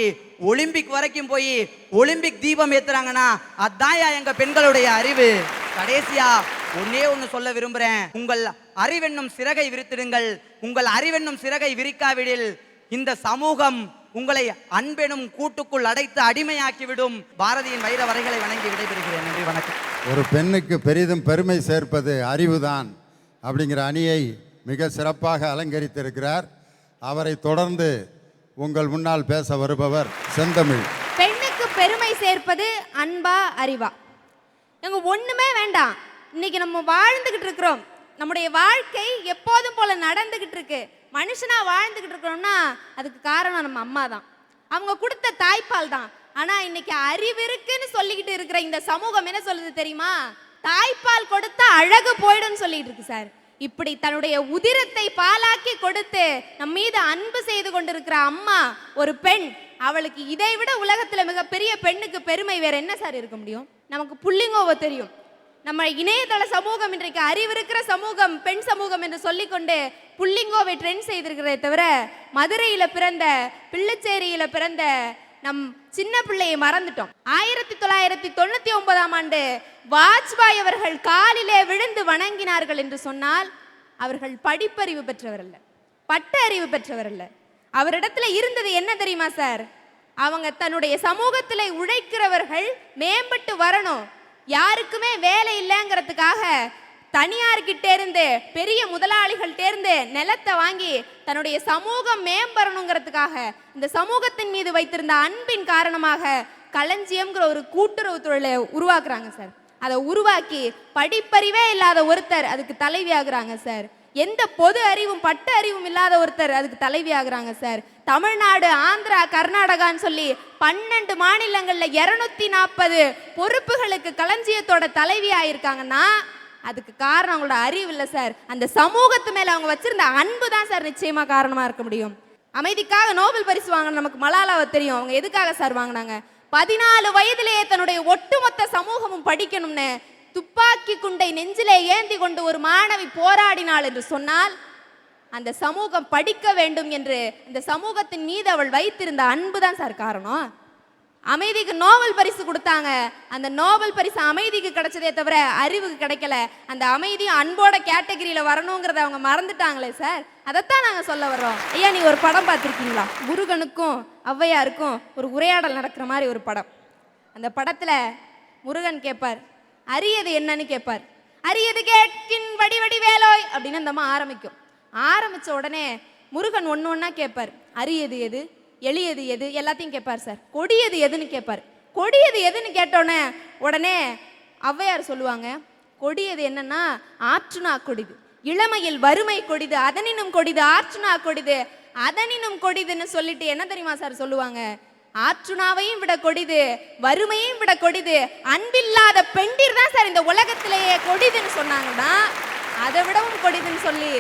ஒலிம்பிக் வரைக்கும் போய் ஒலிம்பிக் தீபம் ஏத்துறாங்கன்னா அதான் எங்க பெண்களுடைய அறிவு. கடைசியா ஒன்னே ஒன்னு சொல்ல விரும்புறேன், உங்கள் அறிவென்னும் சிறகை விரித்திடுங்கள். உங்கள் அறிவென்னும் சிறகை விரிக்காவிடில் இந்த சமூகம் உங்களை அன்பெனும் கூட்டுக்குள் அடைத்து அடிமையாக்கிவிடும். பாரதியின் வைர வரைகளை வணங்கி விடைபெறுகிறேன். நன்றி, வணக்கம். ஒரு பெண்ணுக்கு பெரிதும் பெருமை சேர்ப்பது அறிவுதான் அப்படிங்கிற அணியை மிக சிறப்பாக அலங்கரித்திருக்கிறார். அவரை தொடர்ந்து உங்கள் முன்னால் பேச வருபவர் செந்தமிழ். பெண்ணுக்கு பெருமை சேர்ப்பது அன்பா அறிவா? எங்க ஒண்ணுமே வேண்டாம். இன்னைக்கு நம்ம வாழ்ந்துகிட்டு இருக்கிறோம், நம்முடைய வாழ்க்கை எப்போதும் போல நடந்துகிட்டு இருக்கு, மனுஷனா வாழ்ந்துகிட்டு இருக்கிறோம்னா அதுக்கு காரணம் நம்ம அம்மா தான், அவங்க கொடுத்த தாய்ப்பால் தான். ஆனா இன்னைக்கு அறிவு இருக்குன்னு சொல்லிக்கிட்டு இருக்கிற இந்த சமூகம் என்ன சொல்லுது தெரியுமா? தாய்ப்பால் கொடுத்தா அழகு போயிடும் சொல்லிட்டு இருக்கு சார். இப்படி தன்னுடைய உதிரத்தை பாலாக்கி கொடுத்து நம் மீது அன்பு செய்து கொண்டிருக்கிற அம்மா ஒரு பெண், அவளுக்கு இதை விட உலகத்துல மிகப்பெரிய பெண்ணுக்கு பெருமை வேற என்ன சார் இருக்க முடியும்? நமக்கு புள்ளிங்கோவை தெரியும். நம்ம இணையதள சமூகம் இன்றைக்கு அறிவு இருக்கிற சமூகம், பெண் சமூகம் என்று சொல்லிக்கொண்டு புள்ளிங்கோவை ட்ரெண்ட் செய்திருக்கிறதே தவிர மதுரையில பிறந்த, பிள்ளைச்சேரியில பிறந்த நம் சின்ன பிள்ளையை மறந்துட்டோம். 1999ஆம் ஆண்டு வாஜ்பாய் அவர்கள் காலிலே விழுந்து வணங்கினார்கள் என்று சொன்னால் அவர்கள் படிப்பறிவு பெற்றவர் அல்ல, பட்ட அறிவு பெற்றவர் அல்ல. அவரிடத்துல இருந்தது என்ன தெரியுமா சார்? அவங்க தன்னுடைய சமூகத்திலே உழைக்கிறவர்கள் மேம்பட்டு வரணும், யாருக்குமே வேலை இல்லைங்கிறதுக்காக தனியார்கிட்டே இருந்து பெரிய முதலாளிகள்கிட்ட இருந்து நிலத்தை வாங்கி தன்னுடைய சமூகம் மேம்படணுங்கிறதுக்காக இந்த சமூகத்தின் மீது வைத்திருந்த அன்பின் காரணமாக களஞ்சியம்ங்கிற ஒரு கூட்டுறவு தொழிலை உருவாக்குறாங்க சார். அதை உருவாக்கி படிப்பறிவே இல்லாத ஒருத்தர் அதுக்கு தலைவி ஆகுறாங்க சார். எந்த பொது அறிவும் பட்ட அறிவும் இல்லாத ஒருத்தர் அதுக்கு தலைவி ஆகுறாங்க சார். தமிழ்நாடு, ஆந்திரா, கர்நாடகான்னு சொல்லி 12 மாநிலங்கள்ல 240 பொறுப்புகளுக்கு களஞ்சியத்தோட தலைவி ஆயிருக்காங்கன்னா அதுக்கு காரணம் அவங்களோட அறிவு இல்லை சார், அந்த சமூகத்து மேல அவங்க வச்சிருந்த அன்பு தான் சார் நிச்சயமா காரணமா இருக்க முடியும். அமைதிக்காக நோபல் பரிசு வாங்கின நமக்கு மலாலாவை தெரியும். அவங்க எதுக்காக சார் வாங்கினாங்க? 14 வயதிலேயே தன்னுடைய ஒட்டுமொத்த சமூகமும் படிக்கணும்னு துப்பாக்கி குண்டை நெஞ்சிலே ஏந்தி கொண்டு ஒரு மாணவி போராடினாள் என்று சொன்னால் அந்த சமூகம் படிக்க வேண்டும் என்று இந்த சமூகத்தின் மீது அவள் வைத்திருந்த அன்பு தான் சார் காரணம். அமைதிக்கு நோபல் பரிசு கொடுத்தாங்க, அந்த நோபல் பரிசு அமைதிக்கு கிடைச்சதே தவிர அறிவுக்கு கிடைக்கல. அந்த அமைதியும் அன்போட கேட்டகரியில வரணுங்கிறத அவங்க மறந்துட்டாங்களே சார். அதைத்தான் நாங்க சொல்ல வர்றோம். ஐயா நீ ஒரு படம் பார்த்துருக்கீங்களா? முருகனுக்கும் ஔவையாருக்கும் ஒரு உரையாடல் நடக்கிற மாதிரி ஒரு படம். அந்த படத்துல முருகன் கேட்பார், அரியது என்னன்னு கேட்பார். அரியது கேட்கின் வடிவடி வேலோய் அப்படின்னு அந்த அம்மா ஆரம்பிக்கும். ஆரம்பிச்ச உடனே முருகன் ஒன்று ஒன்றா கேட்பார். அரியது எது, எளியது எது, எல்லாத்தையும் கேட்பார் சார். கொடியது எதுன்னு கேட்பார். கொடியது எதுன்னு கேட்டோன்னே உடனே ஔவையார் சொல்லுவாங்க, கொடியது என்னன்னா ஆற்றுனா கொடிது, இளமையில் வறுமை கொடிது, அதனினும் கொடிது ஆற்றுனா கொடிது, அதனினும் கொடிதுன்னு சொல்லிட்டு என்ன தெரியுமா சார் சொல்லுவாங்க? ஆற்றுனாவையும் விட கொடிது, வறுமையும் விட கொடிது, அன்பில்லாத பெண்டிர் தான் சார் இந்த உலகத்திலேயே கொடிதுன்னு சொன்னாங்கன்னா அதை விடவும் கொடிதுன்னு சொல்லி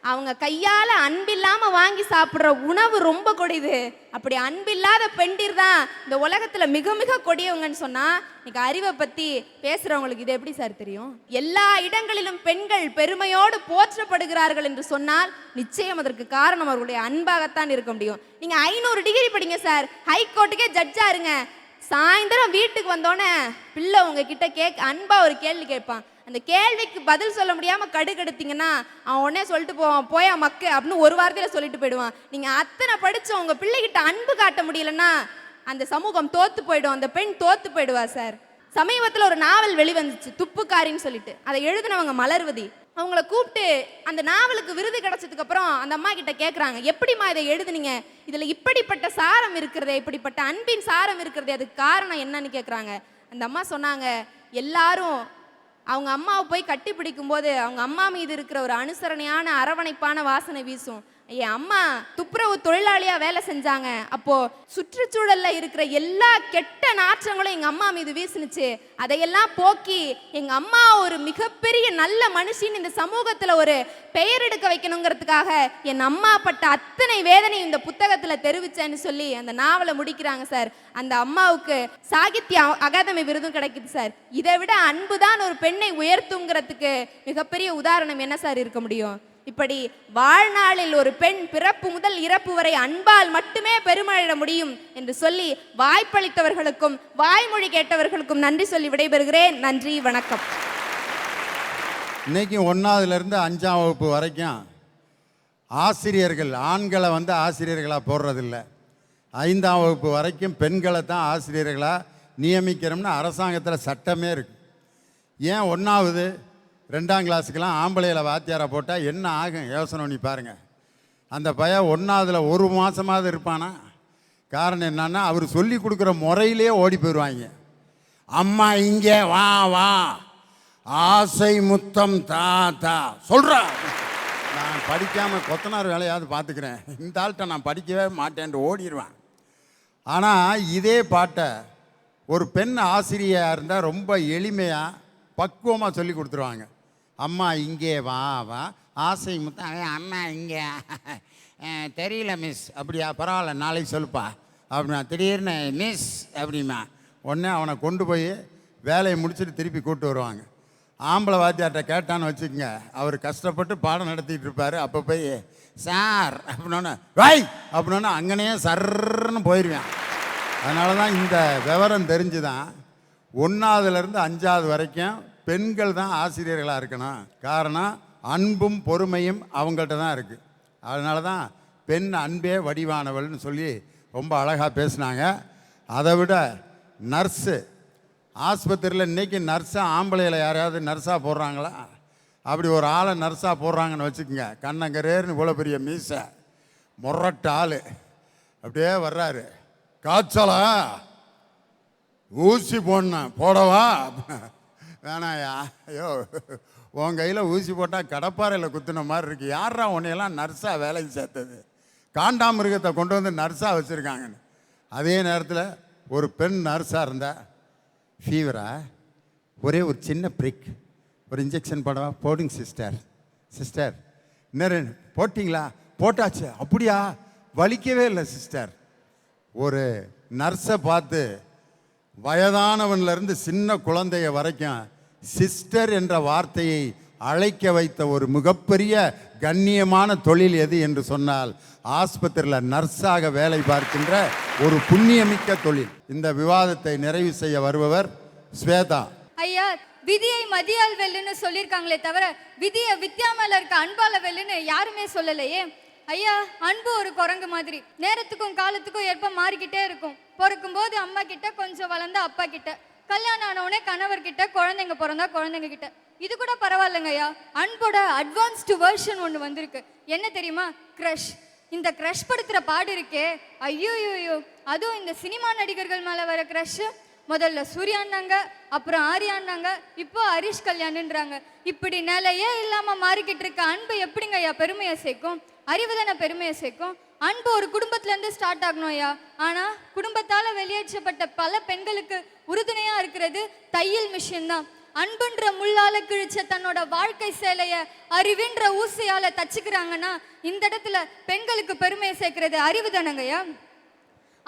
அவங்க கையால அன்பில்லாம வாங்கி சாப்பிடுற உணவு ரொம்ப கொடிது. அப்படி அன்பில்லாத பெண்டிர் தான் இந்த உலகத்துல மிக மிக கொடியவங்கன்னு சொன்னா இன்னைக்கு அறிவை பத்தி பேசுறவங்களுக்கு இது எப்படி சார் தெரியும்? எல்லா இடங்களிலும் பெண்கள் பெருமையோடு போற்றப்படுகிறார்கள் என்று சொன்னால் நிச்சயம் அதற்கு காரணம் அவர்களுடைய அன்பாகத்தான் இருக்க முடியும். நீங்க 500 டிகிரி படிங்க சார், ஹைகோர்ட்டுக்கே ஜட்ஜா இருங்க, சாயந்தரம் வீட்டுக்கு வந்தோடனே பிள்ளை உங்ககிட்ட அன்பா ஒரு கேள்வி கேட்பான். அந்த கேள்விக்கு பதில் சொல்ல முடியாமல் கடுக்கெடுத்தீங்கன்னா அவன் உடனே சொல்லிட்டு போவான், போயா மக்கு அப்படின்னு ஒரு வார்த்தையில் சொல்லிட்டு போயிடுவான். நீங்கள் அத்தனை படித்து உங்கள் பிள்ளைகிட்ட அன்பு காட்ட முடியலன்னா அந்த சமூகம் தோத்து போயிடும், அந்த பெண் தோத்து போயிடுவா சார். சமீபத்தில் ஒரு நாவல் வெளிவந்துச்சு, துப்புக்காரின்னு சொல்லிட்டு. அதை எழுதினவங்க மலர்வதி. அவங்கள கூப்பிட்டு அந்த நாவலுக்கு விருது கிடைச்சதுக்கு அப்புறம் அந்த அம்மா கிட்ட கேட்குறாங்க, எப்படிம்மா இதை எழுதுனீங்க, இதில் இப்படிப்பட்ட சாரம் இருக்கிறதே, இப்படிப்பட்ட அன்பின் சாரம் இருக்கிறதே, அதுக்கு காரணம் என்னன்னு கேட்குறாங்க. அந்த அம்மா சொன்னாங்க, எல்லாரும் அவங்க அம்மாவை போய் கட்டி பிடிக்கும் போது அவங்க அம்மா மீது இருக்கிற ஒரு அனுசரணையான அரவணைப்பான வாசனை வீசும். என் அம்மா துப்புரவு தொழிலாளியா வேலை செஞ்சாங்க, அப்போ சுற்றுச்சூழல்ல இருக்கிற எல்லா கெட்ட நாற்றங்களும் எங்க அம்மா மீது வீசுனுச்சு. அதையெல்லாம் போக்கி எங்க அம்மா ஒரு மிகப்பெரிய நல்ல மனுஷின்னு இந்த சமூகத்துல ஒரு பெயர் எடுக்க வைக்கணுங்கிறதுக்காக என் அம்மா பட்ட அத்தனை வேதனை இந்த புத்தகத்துல தெரிவிச்சேன்னு சொல்லி அந்த நாவலை முடிக்கிறாங்க சார். அந்த அம்மாவுக்கு சாகித்ய அகாதமி விருதும் கிடைக்குது சார். இதை விட அன்புதான் ஒரு பெண்ணை உயர்த்துங்கிறதுக்கு மிகப்பெரிய உதாரணம் என்ன சார் இருக்க முடியும்? இப்படி வாழ்நாளில் ஒரு பெண் பிறப்பு முதல் இறப்பு வரை அன்பால் மட்டுமே பெருமையிட முடியும் என்று சொல்லி வாய்ப்பளித்தவர்களுக்கும் வாய்மொழி கேட்டவர்களுக்கும் நன்றி சொல்லி விடைபெறுகிறேன். நன்றி, வணக்கம். இன்னைக்கு 1ஆவதுலேருந்து 5ஆம் வகுப்பு வரைக்கும் ஆசிரியர்கள் ஆண்களை ஆசிரியர்களாக போடுறதில்ல. 5ஆம் வகுப்பு வரைக்கும் பெண்களை தான் ஆசிரியர்களாக நியமிக்கிறோம்னு அரசாங்கத்தில் சட்டமே இருக்கு. ஏன் 1ஆவது 2ஆம் கிளாஸுக்கெல்லாம் ஆம்பளையில் வாத்தியாரை போட்டால் என்ன ஆகும் யோசனை பண்ணி பாருங்கள். அந்த பையன் 1ஆவதுல 1 மாதமாவது இருப்பானா? காரணம் என்னன்னா அவர் சொல்லி கொடுக்குற முறையிலே ஓடி போயிடுவாங்க. அம்மா இங்கே வா வா, ஆசை முத்தம் தா தா சொல்கிறா. நான் படிக்காமல் கொத்தனார் வேலையாவது பார்த்துக்கிறேன், இந்த ஆள்கிட்ட நான் படிக்கவே மாட்டேன்ட்டு ஓடிடுவேன். ஆனால் இதே பாட்டை ஒரு பெண் ஆசிரியராக இருந்தால் ரொம்ப எளிமையாக பக்குவமாக சொல்லி கொடுத்துருவாங்க. அம்மா இங்கே வா வா, ஆசை முத்தம், அம்மா இங்கே தெரியல மிஸ், அப்படியா பரவாயில்ல நாளைக்கு சொல்லுப்பா அப்படின்னா, திடீர்னு மிஸ் அப்படிமா உடனே அவனை கொண்டு போய் வேலையை முடிச்சுட்டு திருப்பி கூப்பிட்டு வருவாங்க. ஆம்பளை வாத்தியார்கிட்ட கேட்டான்னு வச்சுக்கோங்க, அவர் கஷ்டப்பட்டு பாடம் நடத்திட்டு இருப்பார். அப்போ போய் சார் அப்படின்னோன்னு வாய் அப்படின்னா அங்கனையே சர்ன்னு போயிடுவேன். அதனால தான் இந்த விவரம் தெரிஞ்சு தான் 1ஆவதுலேருந்து 5ஆவது வரைக்கும் பெண்கள் தான் ஆசிரியர்களாக இருக்கணும். காரணம் அன்பும் பொறுமையும் அவங்கள்ட்ட தான் இருக்குது. அதனால தான் பெண் அன்பே வடிவானவள்னு சொல்லி ரொம்ப அழகாக பேசினாங்க. அதை விட நர்ஸு ஆஸ்பத்திரியில் இன்றைக்கி நர்ஸை ஆம்பளையில் யாரையாவது நர்ஸாக போடுறாங்களா? அப்படி ஒரு ஆளை நர்ஸாக போடுறாங்கன்னு வச்சுக்கோங்க, கண்ணங்கரேர்னு இவ்வளோ பெரிய மீசை முரட்டு ஆள் அப்படியே வர்றாரு. காய்ச்சலா, ஊசி போடணும் போடவா? வேணாயா, ஐயோ உன் கையில் ஊசி போட்டால் கடப்பாறையில் குத்துன மாதிரி இருக்குது, யாரா உன்னையெல்லாம் நர்ஸாக வேலைக்கு சேர்த்தது? காண்டாமிருகத்தை கொண்டு வந்து நர்ஸாக வச்சுருக்காங்கன்னு. அதே நேரத்தில் ஒரு பெண் நர்ஸாக இருந்தால் ஃபீவரா, ஒரே ஒரு சின்ன ப்ரிக், ஒரு இன்ஜெக்ஷன் போடவா? போடுங்க சிஸ்டர். சிஸ்டர் இன்னும் போட்டிங்களா? போட்டாச்சு. அப்படியா? வலிக்கவே இல்லை சிஸ்டர். ஒரு நர்ஸை பார்த்து வயதானவன்லேருந்து சின்ன குழந்தைய வரைக்கும் சிஸ்டர் என்ற வார்த்தையை அழைக்க வைத்த ஒரு மிகப்பெரிய கண்ணியமான தொழில் எது என்று சொன்னால் ஆஸ்பத்திரியில் நர்ஸாக வேலை பார்க்கின்ற ஒரு புண்ணியமிக்க தொழில். இந்த விவாதத்தை நிறைவு செய்ய வருபவர் ஸ்வேதா. ஐயா, விதியை மதியால் வெல்லுன்னு சொல்லியிருக்காங்களே தவிர விதியை வித்யா மேல இருக்க அன்பால வெல்லுன்னு யாருமே சொல்லலையே. ஐயா, அன்பு ஒரு குரங்கு மாதிரி நேரத்துக்கும் காலத்துக்கும் ஏற்ப மாறிக்கிட்டே இருக்கும். பிறக்கும் போது அம்மா கிட்ட, கொஞ்சம் வளர்ந்தா அப்பா கிட்ட, கல்யாணம் ஆனவுடனே கணவர் கிட்ட, குழந்தைங்க பிறந்தா குழந்தைங்க கிட்ட. இது கூட பரவாயில்லைங்க ஐயா, அன்போட அட்வான்ஸ்டு வெர்ஷன் ஒன்று வந்திருக்கு. என்ன தெரியுமா? க்ரஷ். இந்த க்ரஷ் படுத்துற பாடு இருக்கே, ஐயோ ஐயோ. அதுவும் இந்த சினிமா நடிகர்கள் மேல வர க்ரஷ். முதல்ல சூர்யான்னாங்க, அப்புறம் ஆர்யான்னாங்க, இப்போ ஹரிஷ் கல்யாணுன்றாங்க. இப்படி நிலையே இல்லாம மாறிக்கிட்டு இருக்க அன்பு எப்படிங்க ஐயா பெருமையை சேர்க்கும்? அறிவு தானே பெருமையை சேர்க்கும். அன்பு ஒரு குடும்பத்துல இருந்து ஸ்டார்ட் ஆகணும் ஐயா. ஆனா குடும்பத்தால வெளியேற்றப்பட்ட பல பெண்களுக்கு உறுதுணையா இருக்கிறது தையல் மிஷின் தான். அன்புன்ற முள்ளால கிழிச்ச தன்னோட வாழ்க்கை சேலைய அறிவுன்ற ஊசியால தச்சுக்கிறாங்கன்னா இந்த இடத்துல பெண்களுக்கு பெருமையை சேர்க்கிறது அறிவு தானங்கய்யா.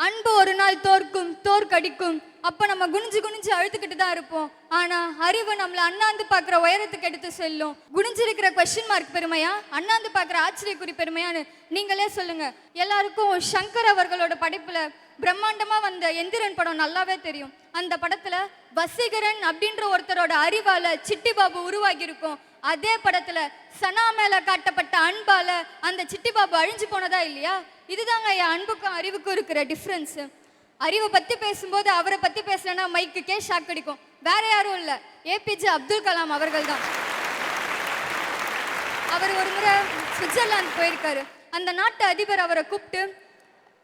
அன்பு ஒரு நாள் தோற்கும், தோற்கடிக்கும். அப்ப நம்ம குனிஞ்சு குனிஞ்சு அழுத்துக்கிட்டு தான் இருப்போம். ஆனா அறிவு நம்மள அண்ணாந்து பாக்குற உயரத்துக்கு எடுத்து செல்லும். குனிஞ்சிருக்கிற கொஸ்டின் மார்க் பெருமையா, அண்ணாந்து பாக்குற ஆச்சரியக்குறி பெருமையான்னு நீங்களே சொல்லுங்க. எல்லாருக்கும் சங்கர் அவர்களோட படைப்புல பிரம்மாண்டமா வந்த எந்திரன் படம் நல்லாவே தெரியும். அந்த படத்துல வசீகரன் அப்படின்ற ஒருத்தரோட அறிவால சிட்டி பாபு உருவாகி இருக்கும். அதே படத்துல சனா மேல காட்டப்பட்ட அன்பால அந்த சிட்டி பாபு அழிஞ்சு போனதா இல்லையா? இதுதாங்க என் அன்புக்கும் அறிவுக்கும் இருக்கிற டிஃப்ரென்ஸ். அறிவை பத்தி பேசும்போது அவரை பத்தி பேசலன்னா மைக்குக்கே ஷாக் அடிக்கும். வேற யாரும் இல்ல, ஏபிஜே அப்துல் கலாம் அவர்கள் தான். அவர் ஒரு முறை சுவிட்சர்லாந்து போயிருக்காரு. அந்த நாட்டு அதிபர் அவரை கூப்பிட்டு,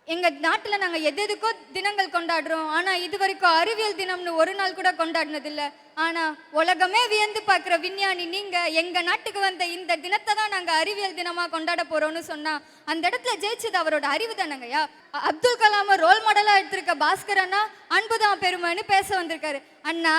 எங்க நாட்டுல நாங்க எதுக்கோ தினங்கள் கொண்டாடுறோம், ஆனா இது வரைக்கும் அறிவியல் தினம்னு ஒரு நாள் கூட கொண்டாடினது இல்ல. ஆனா உலகமே வியந்து பார்க்கிற விஞ்ஞானி நீங்க எங்க நாட்டுக்கு வந்த இந்த தினத்தை தான் நாங்க அறிவியல் தினமா கொண்டாட போறோம்னு சொன்னா அந்த இடத்துல ஜெயிச்சது அவரோட அறிவு தானங்கய்யா. அப்துல் கலாம ரோல் மாடலா எடுத்திருக்க பாஸ்கர் அண்ணா அன்புதான் பெருமைன்னு பேச வந்திருக்காரு. அண்ணா,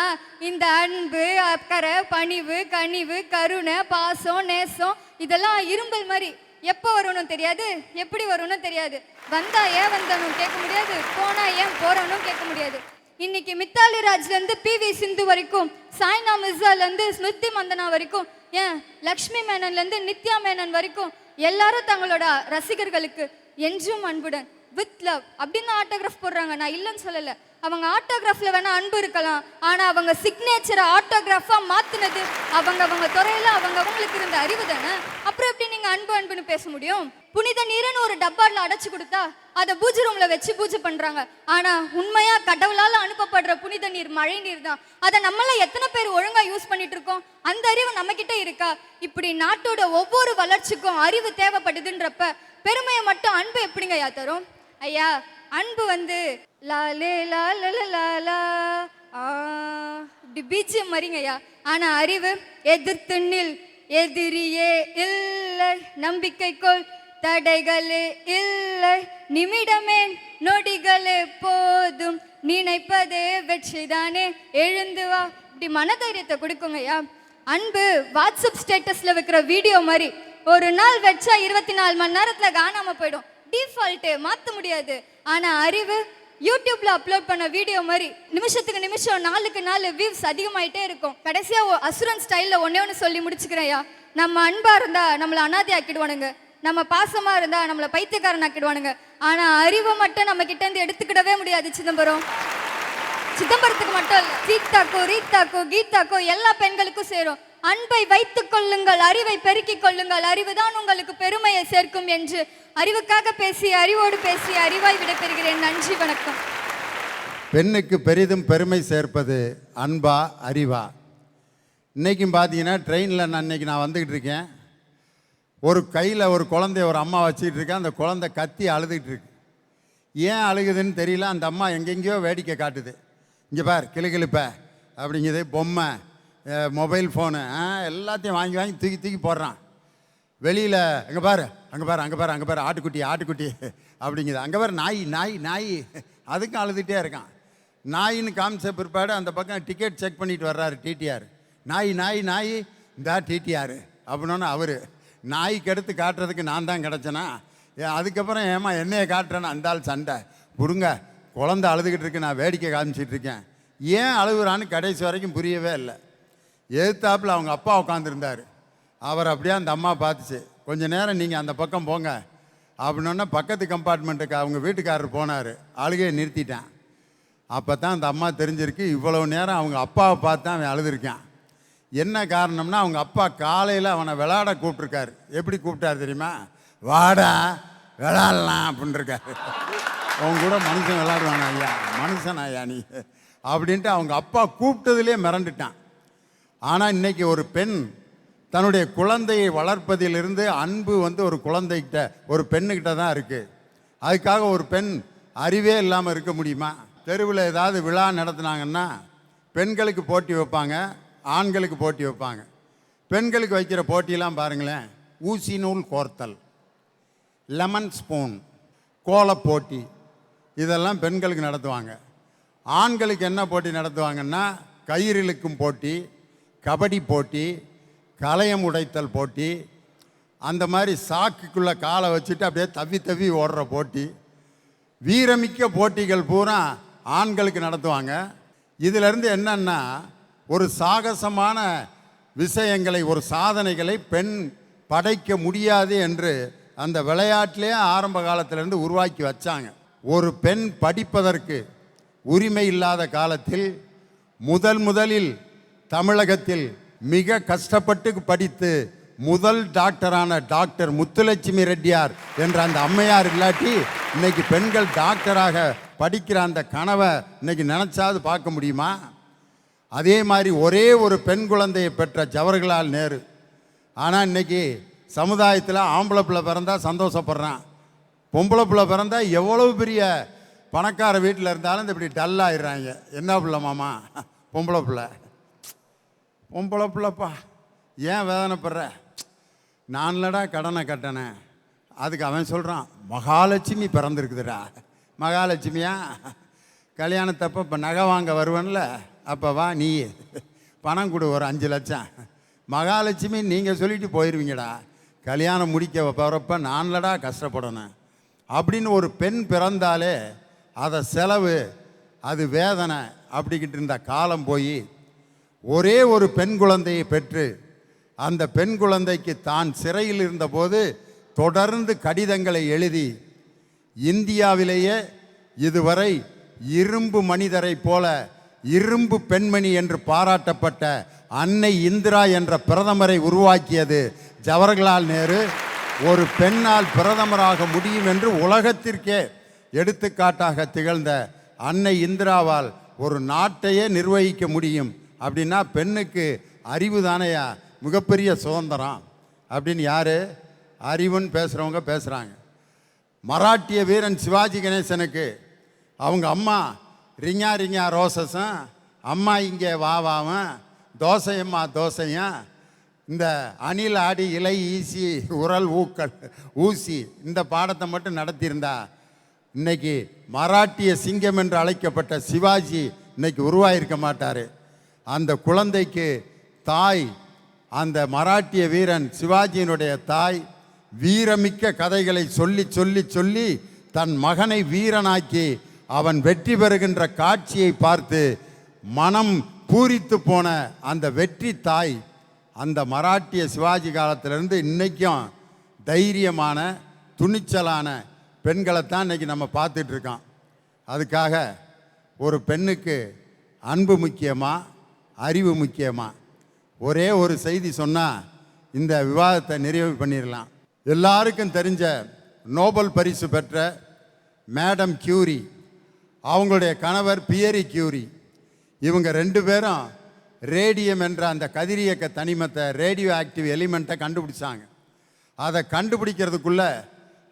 இந்த அன்பு, அக்கறை, பணிவு, கனிவு, கருணை, பாசம், நேசம் இதெல்லாம் இரும்பல் மாதிரி எப்போ வரும்னு தெரியாது, எப்படி வரும்னு தெரியாது. வந்தா ஏன் வந்தனும் கேட்க முடியாது, போனா ஏன் போறனும் கேட்க முடியாது. இன்னைக்கு மித்தாலி ராஜ்ல இருந்து PV சிந்து வரைக்கும், சாய்னா மிர்சால இருந்து ஸ்மிருதி மந்தனா வரைக்கும், ஏன் லக்ஷ்மி மேனன்ல இருந்து நித்யா மேனன் வரைக்கும் எல்லாரும் தங்களோட ரசிகர்களுக்கு என்றும் அன்புடன் வித் லவ் அப்படின்னு ஆட்டோகிராஃப் போடுறாங்க. நான் இல்லைன்னு சொல்லல. அவங்க ஆட்டோகிராஃப்ல வேணா அன்பு இருக்கலாம், ஆனா அவங்க சிக்னேச்சரை ஆட்டோகிராஃபா மாத்துனது அவங்க துறையில அவங்களுக்கு இருந்த அறிவு தானே. அப்புறம் எப்படி நீங்க அன்பு அன்புன்னு பேச முடியும்? புனித நீரன்னு ஒரு டப்பால அடைச்சு கொடுத்தா அதை பூஜை ரூம்ல வச்சு பூஜை பண்றாங்க. ஆனா உண்மையா கடவுளால அனுப்பப்படுற புனித நீர் மழை நீர் தான். அதை நம்மள எத்தனை பேர் ஒழுங்கா யூஸ் பண்ணிட்டு இருக்கோம்? அந்த அறிவு நம்ம கிட்ட இருக்கா? இப்படி நாட்டோட ஒவ்வொரு வளர்ச்சிக்கும் அறிவு தேவைப்படுதுன்றப்ப பெருமையை மட்டும் அன்பு எப்படிங்கய்யா தரும்? ஐயா, அன்பு லாலே லாலா இப்படி பீச்சியம் மறிங்கய்யா. ஆனா அறிவு எதிர்த்து நில், எதிரியே இல்லை, நம்பிக்கைக்குள் தடைகளே இல்லை, நிமிடமே நொடிகளே போதும், நினைப்பதே வெற்றிதானே, எழுந்து வா, இப்படி மனதைரியத்தை கொடுக்குங்கய்யா. அன்பு வாட்ஸ்அப் ஸ்டேட்டஸ்ல வைக்கிற வீடியோ மாதிரி ஒரு நாள் வச்சா 24 மணி நேரத்துல காணாம போயிடும். டிஃபால்ட்டு மாற்ற முடியாது. ஆனா அறிவு யூடியூப்ல அப்லோட் பண்ண வீடியோ மாதிரி நிமிஷத்துக்கு நிமிஷம், நாளுக்கு நாள் வியூஸ் அதிகமாயிட்டே இருக்கும். கடைசியா அசுரன் ஸ்டைல்ல ஒன்னே சொல்லி முடிச்சுக்கிறேன்யா. நம்ம அன்பா இருந்தா நம்மளை அனாதை ஆக்கிடுவானுங்க, நம்ம பாசமா இருந்தா நம்மளை பைத்தியக்காரன் ஆக்கிடுவானுங்க. ஆனா அறிவை மட்டும் நம்ம கிட்ட இருந்து எடுத்துக்கிடவே முடியாது. சிதம்பரத்துக்கு மட்டும் இல்ல, சீதாக்கோ, ரீதாக்கோ, கீதாக்கோ எல்லா பெண்களுக்கும் சேரும். அன்பை வைத்துக் கொள்ளுங்கள், அறிவை பெருக்கிக் கொள்ளுங்கள், அறிவுதான் உங்களுக்கு பெருமையை சேர்க்கும் என்று அறிவுக்காக பேசி, அறிவோடு பேசி, அறிவாய் விடைபெறுகிறேன். நன்றி, வணக்கம். பெண்ணுக்கு பெரிதும் பெருமை சேர்ப்பது அன்பா அறிவா? இன்றைக்கும் பார்த்தீங்கன்னா ட்ரெயினில் நான் வந்துக்கிட்டு இருக்கேன். ஒரு கையில் ஒரு குழந்தைய ஒரு அம்மா வச்சுக்கிட்டு இருக்கேன். அந்த குழந்தை கத்தி அழுதுகிட்டு இருக்கு. ஏன் அழுகுதுன்னு தெரியல. அந்த அம்மா எங்கெங்கேயோ வேடிக்கை காட்டுது. இங்கே பார், கிளுகிழுப்ப அப்படிங்குது, பொம்மை, மொபைல் ஃபோனு எல்லாத்தையும் வாங்கி வாங்கி தூக்கி தூக்கி போடுறான். வெளியில் அங்கே பாரு, அங்கே பாரு, அங்கே பாரு, அங்கே பாரு, ஆட்டுக்குட்டி ஆட்டுக்குட்டி அப்படிங்குது. அங்கே பாரு, நாய் நாய் நாய், அதுக்கும் அழுதுகிட்டே இருக்கான். நாயின்னு காமிச்ச பிற்பாடு அந்த பக்கம் டிக்கெட் செக் பண்ணிட்டு வர்றாரு டிடிஆர். நாய் நாய் நாய், இந்தா டிடிஆர் அப்படின்னோன்னு அவர் நாய்க்கு எடுத்து காட்டுறதுக்கு நான் தான் கிடச்சேனா? அதுக்கப்புறம் ஏமா என்னையை காட்டுறேன்னு அந்த ஆள் சண்டை புடுங்க. குழந்தை அழுதுகிட்டு இருக்கு, நான் வேடிக்கை காமிச்சிட்டு இருக்கேன். ஏன் அழுகுறான்னு கடைசி வரைக்கும் புரியவே இல்லை. எதிர்த்தாப்பில் அவங்க அப்பா உட்காந்துருந்தார். அவர் அப்படியே அந்த அம்மா பார்த்துச்சு. கொஞ்சம் நேரம் நீங்கள் அந்த பக்கம் போங்க அப்படின்னோன்னா பக்கத்து கம்பார்ட்மெண்ட்டுக்கு அவங்க வீட்டுக்காரர் போனார். அழுகையை நிறுத்திட்டேன். அப்போ தான் அந்த அம்மா தெரிஞ்சிருக்கு, இவ்வளவு நேரம் அவங்க அப்பாவை பார்த்து தான் அவன் அழுதுருக்கான். என்ன காரணம்னா அவங்க அப்பா காலையில் அவனை விளையாட கூப்பிட்ருக்காரு. எப்படி கூப்பிட்டாரு தெரியுமா? வாடா விளையாடலாம் அப்படின்ட்டுருக்காரு. அவங்க கூட மனுஷன் விளையாடுவான் ஐயா, மனுஷன் ஐயா நீ அப்படின்ட்டு அவங்க அப்பா கூப்பிட்டதுலேயே மிரண்டுட்டான். ஆனால் இன்றைக்கி ஒரு பெண் தன்னுடைய குழந்தையை வளர்ப்பதிலிருந்து அன்பு ஒரு குழந்தைகிட்ட, ஒரு பெண்ணுக்கிட்ட தான் இருக்குது. அதுக்காக ஒரு பெண் அறிவே இல்லாமல் இருக்க முடியுமா? தெருவில் ஏதாவது விழா நடத்துனாங்கன்னா பெண்களுக்கு போட்டி வைப்பாங்க, ஆண்களுக்கு போட்டி வைப்பாங்க. பெண்களுக்கு வைக்கிற போட்டியெல்லாம் பாருங்களேன். ஊசி நூல் கோர்த்தல், லெமன் ஸ்பூன், கோலப் போட்டி, இதெல்லாம் பெண்களுக்கு நடத்துவாங்க. ஆண்களுக்கு என்ன போட்டி நடத்துவாங்கன்னா கயிறு இழுக்கும் போட்டி, கபடி போட்டி, கலையம் உடைத்தல் போட்டி, அந்த மாதிரி சாக்குக்குள்ளே காலை வச்சுட்டு அப்படியே தவி தவி ஓடுற போட்டி, வீரமிக்க போட்டிகள் பூரா ஆண்களுக்கு நடத்துவாங்க. இதிலிருந்து என்னன்னா ஒரு சாகசமான விஷயங்களை, ஒரு சாதனைகளை பெண் படைக்க முடியாது என்று அந்த விளையாட்டிலே ஆரம்ப காலத்திலேருந்து உருவாக்கி வச்சாங்க. ஒரு பெண் படிப்பதற்கு உரிமை இல்லாத காலத்தில் முதலில் தமிழகத்தில் மிக கஷ்டப்பட்டு படித்து முதல் டாக்டரான டாக்டர் முத்துலட்சுமி ரெட்டியார் என்ற அந்த அம்மையார் இல்லாட்டி இன்னைக்கு பெண்கள் டாக்டராக படிக்கிற அந்த கனவை இன்னைக்கு நினைச்சாது பார்க்க முடியுமா? அதே மாதிரி ஒரே ஒரு பெண் குழந்தையை பெற்ற ஜவஹர்லால் நேரு. ஆனால் இன்னைக்கு சமுதாயத்தில் ஆம்பளை பிள்ளை பிறந்தா சந்தோஷப்படுறான், பொம்பளை பிள்ளை பிறந்தா எவ்வளவு பெரிய பணக்கார வீட்டில் இருந்தாலும் இந்த இப்படி டல்லாகிடுறாங்க. என்ன பிள்ளை மாமா? பொம்பளை பிள்ளைப்பா, ஏன் வேதனைப்படுற? நான்லடா கடனை கட்டினேன். அதுக்கு அவன் சொல்கிறான், மகாலட்சுமி பிறந்திருக்குதுடா. மகாலட்சுமியா? கல்யாணத்தப்போ இப்போ நகை வாங்க வருவேன்ல, அப்போ வா நீ பணம் கொடு ஒரு 5 லட்சம். மகாலட்சுமி நீங்கள் சொல்லிட்டு போயிடுவீங்கடா, கல்யாணம் முடிக்க போகிறப்ப நான்லடா கஷ்டப்படணும் அப்படின்னு ஒரு பெண் பிறந்தாலே அதை செலவு, அது வேதனை அப்படிக்கிட்டு இருந்த காலம் போய் ஒரே ஒரு பெண் குழந்தையை பெற்று அந்த பெண் குழந்தைக்கு தான் சிறையில் இருந்தபோது தொடர்ந்து கடிதங்களை எழுதி இந்தியாவிலேயே இதுவரை இரும்பு மனிதரை போல இரும்பு பெண்மணி என்று பாராட்டப்பட்ட அன்னை இந்திரா என்ற பிரதமரை உருவாக்கியது ஜவஹர்லால் நேரு. ஒரு பெண்ணால் பிரதமராக முடியும் என்று உலகத்திற்கே எடுத்துக்காட்டாக திகழ்ந்த அன்னை இந்திராவால் ஒரு நாட்டையே நிர்வகிக்க முடியும் அப்படின்னா பெண்ணுக்கு அறிவு தானையா மிகப்பெரிய சுதந்திரம் அப்படின்னு யார் அறிவுன்னு பேசுகிறவங்க பேசுகிறாங்க. மராட்டிய வீரன் சிவாஜி கணேசனுக்கு அவங்க அம்மா ரிங்கா ரிங்கா ரோசஸும் அம்மா இங்கே வாவாவும் தோசையம்மா தோசையும் இந்த அணில் ஆடி இலை ஈசி உரல் ஊக்கல் ஊசி இந்த பாடத்தை மட்டும் நடத்தியிருந்தா இன்னைக்கு மராட்டிய சிங்கம் என்று அழைக்கப்பட்ட சிவாஜி இன்னைக்கு உருவாயிருக்க மாட்டார். அந்த குழந்தைக்கு தாய், அந்த மராட்டிய வீரன் சிவாஜியினுடைய தாய் வீரமிக்க கதைகளை சொல்லி சொல்லி சொல்லி தன் மகனை வீரனாக்கி அவன் வெற்றி பெறுகின்ற காட்சியை பார்த்து மனம் பூரித்து போன அந்த வெற்றி தாய் அந்த மராட்டிய சிவாஜி காலத்திலிருந்து இன்னைக்கும் தைரியமான துணிச்சலான பெண்களைத்தான் இன்னைக்கு நம்ம பார்த்துட்ருக்கோம். அதுக்காக ஒரு பெண்ணுக்கு அன்பு முக்கியமா அறிவு முக்கியமா? ஒரே ஒரு செய்தி சொன்னால் இந்த விவாதத்தை நிறைவு பண்ணிடலாம். எல்லாருக்கும் தெரிஞ்ச நோபல் பரிசு பெற்ற மேடம் கியூரி, அவங்களுடைய கணவர் பியரி கியூரி, இவங்க 2 பேரும் ரேடியம் என்ற அந்த கதிரியக்க தனிமத்தை, ரேடியோ ஆக்டிவ் எலிமெண்ட்டை கண்டுபிடிச்சாங்க. அதை கண்டுபிடிக்கிறதுக்குள்ள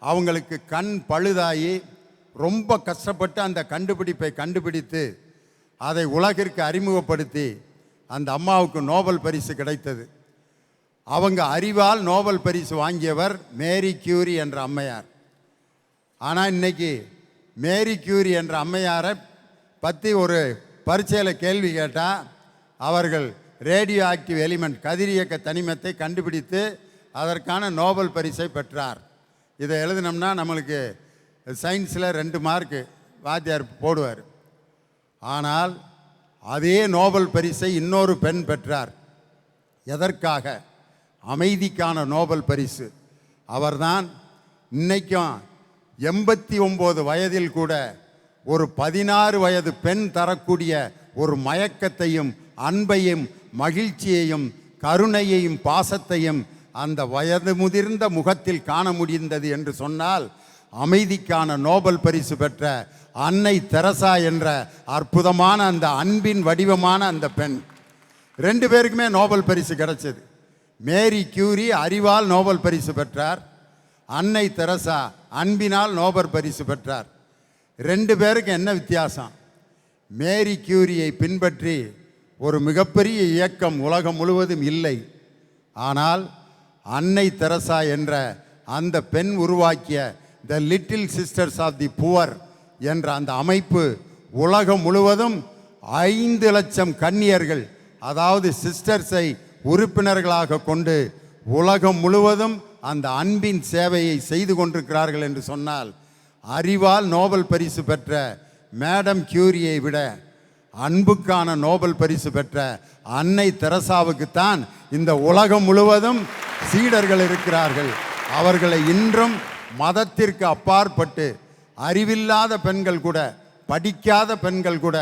அவங்களுக்கு கண் பழுதாகி ரொம்ப கஷ்டப்பட்டு அந்த கண்டுபிடிப்பை கண்டுபிடித்து அதை உலகிற்கு அறிமுகப்படுத்தி அந்த அம்மாவுக்கு நோபல் பரிசு கிடைத்தது. அவங்க அறிவால் நோபல் பரிசு வாங்கியவர் மேரி கியூரி என்ற அம்மையார். ஆனால் இன்னைக்கு மேரி கியூரி என்ற அம்மையாரை பற்றி ஒரு பரீட்சையில் கேள்வி கேட்டால் அவர்கள் ரேடியோ ஆக்டிவ் எலிமெண்ட் கதிரியக்க தனிமத்தை கண்டுபிடித்து அதற்கான நோபல் பரிசை பெற்றார். இதை எழுதினோம்னா நம்மளுக்கு சயின்ஸில் 2 மார்க்கு வாத்தியார் போடுவார். ஆனால் அதே நோபல் பரிசை இன்னொரு பெண் பெற்றார். எதற்காக? அமைதிக்கான நோபல் பரிசு. அவர்தான் இன்னைக்கும் 89 வயதில் கூட ஒரு 16 வயது பெண் தரக்கூடிய ஒரு மயக்கத்தையும் அன்பையும் மகிழ்ச்சியையும் கருணையையும் பாசத்தையும் அந்த வயது முதிர்ந்த முகத்தில் காண முடிந்தது என்று சொன்னால் அமைதிக்கான நோபல் பரிசு பெற்ற அன்னை தெரசா என்ற அற்புதமான அந்த அன்பின் வடிவமான அந்த பெண். 2 பேருக்குமே நோபல் பரிசு கிடைச்சது. மேரி கியூரி அறிவால் நோபல் பரிசு பெற்றார், அன்னை தெரசா அன்பினால் நோபல் பரிசு பெற்றார். 2 பேருக்கு என்ன வித்தியாசம்? மேரி கியூரியை பின்பற்றி ஒரு மிகப்பெரிய இயக்கம் உலகம் முழுவதும் இல்லை. ஆனால் அன்னை தெரசா என்ற அந்த பெண் உருவாக்கிய the little sisters of the poor என்ற அந்த அமைப்பு உலகம் முழுவதும் 5 லட்சம் கன்னியர்கள், அதாவது சிஸ்டர்ஸை உறுப்பினர்களாக கொண்டு உலகம் முழுவதும் அந்த அன்பின் சேவையை செய்து கொண்டிருக்கிறார்கள் என்று சொன்னால் அறிவால் நோபல் பரிசு பெற்ற மேடம் கியூரியை விட அன்புக்கான நோபல் பரிசு பெற்ற அன்னை தெரசாவுக்குத்தான் இந்த உலகம் முழுவதும் சீடர்கள் இருக்கிறார்கள். அவர்களை இன்றும் மதத்திற்கு அப்பாற்பட்டு அறிவில்லாத பெண்கள் கூட படிக்காத பெண்கள் கூட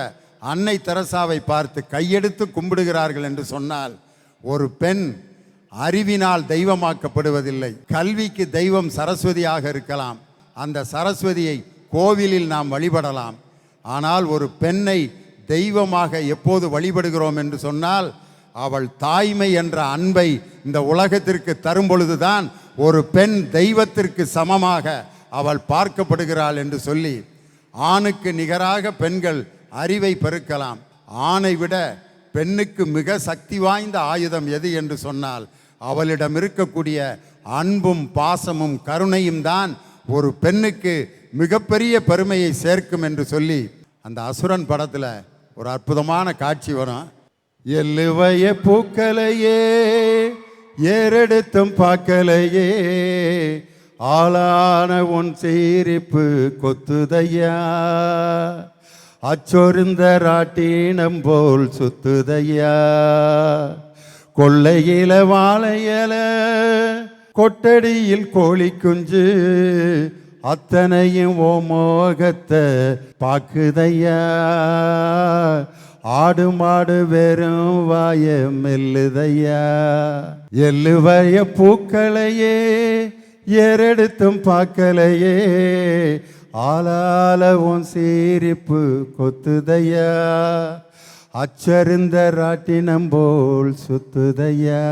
அன்னை தெரசாவை பார்த்து கையெடுத்து கும்பிடுகிறார்கள் என்று சொன்னால், ஒரு பெண் அறிவினால் தெய்வமாக்கப்படுவதில்லை. கல்விக்கு தெய்வம் சரஸ்வதியாக இருக்கலாம், அந்த சரஸ்வதியை கோவிலில் நாம் வழிபடலாம். ஆனால் ஒரு பெண்ணை தெய்வமாக எப்போது வழிபடுகிறோம் என்று சொன்னால், அவள் தாய்மை என்ற அன்பை இந்த உலகத்திற்கு தரும் பொழுதுதான் ஒரு பெண் தெய்வத்திற்கு சமமாக அவள் பார்க்கப்படுகிறாள் என்று சொல்லி, ஆணுக்கு நிகராக பெண்கள் அறிவை பெருக்கலாம். ஆணை விட பெண்ணுக்கு மிக சக்தி வாய்ந்த ஆயுதம் எது என்று சொன்னால், அவளிடம் இருக்கக்கூடிய அன்பும் பாசமும் கருணையும் தான் ஒரு பெண்ணுக்கு மிகப்பெரிய பெருமையை சேர்க்கும் என்று சொல்லி, அந்த அசுரன் படத்தில் ஒரு அற்புதமான காட்சி வரும். எல்லுவைய பூக்களையே ஏறெடுத்தும் பார்க்கலையே, ஆளான உன் சீரிப்பு கொத்துதையா, அச்சொருந்த ராட்டினம் போல் சுத்துதையா, கொள்ளையில வாழையல கொட்டடியில் கோழி குஞ்சு, அத்தனையும் ஓ மோகத்தை பாக்குதையா, ஆடு மாடு வெறும் வாய மெல்லுதையா, எல்லுவைய பூக்களையே ஏறெடுத்தும் பார்க்கலையே, ஆளால உன் சீரிப்பு கொத்துதையா, அச்சருந்த ராட்டினம் போல் சுத்துதையா.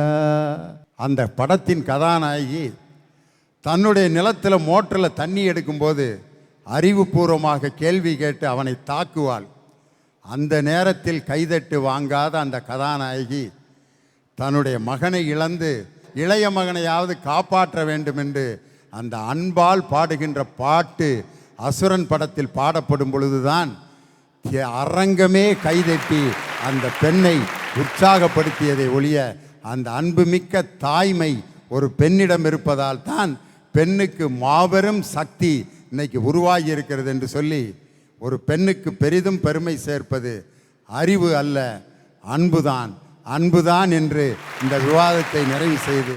அந்த படத்தின் கதாநாயகி தன்னுடைய நிலத்தில் மோட்டரில் தண்ணி எடுக்கும்போது அறிவுபூர்வமாக கேள்வி கேட்டு அவனை தாக்குவாள். அந்த நேரத்தில் கைதட்டு வாங்காத அந்த கதாநாயகி தன்னுடைய மகனை இழந்து இளைய மகனையாவது காப்பாற்ற வேண்டும் என்று அந்த அன்பால் பாடுகின்ற பாட்டு அசுரன் படத்தில் பாடப்படும் பொழுதுதான் அரங்கமே கைதட்டி அந்த பெண்ணை உற்சாகப்படுத்தியதை ஒழிய, அந்த அன்புமிக்க தாய்மை ஒரு பெண்ணிடம் இருப்பதால் தான் பெண்ணுக்கு மாபெரும் சக்தி இன்னைக்கு உருவாகி இருக்கிறது என்று சொல்லி, ஒரு பெண்ணுக்கு பெரிதும் பெருமை சேர்ப்பது அறிவு அல்ல, அன்புதான். அன்புதான் என்று இந்த விவாதத்தை நிறைவு செய்து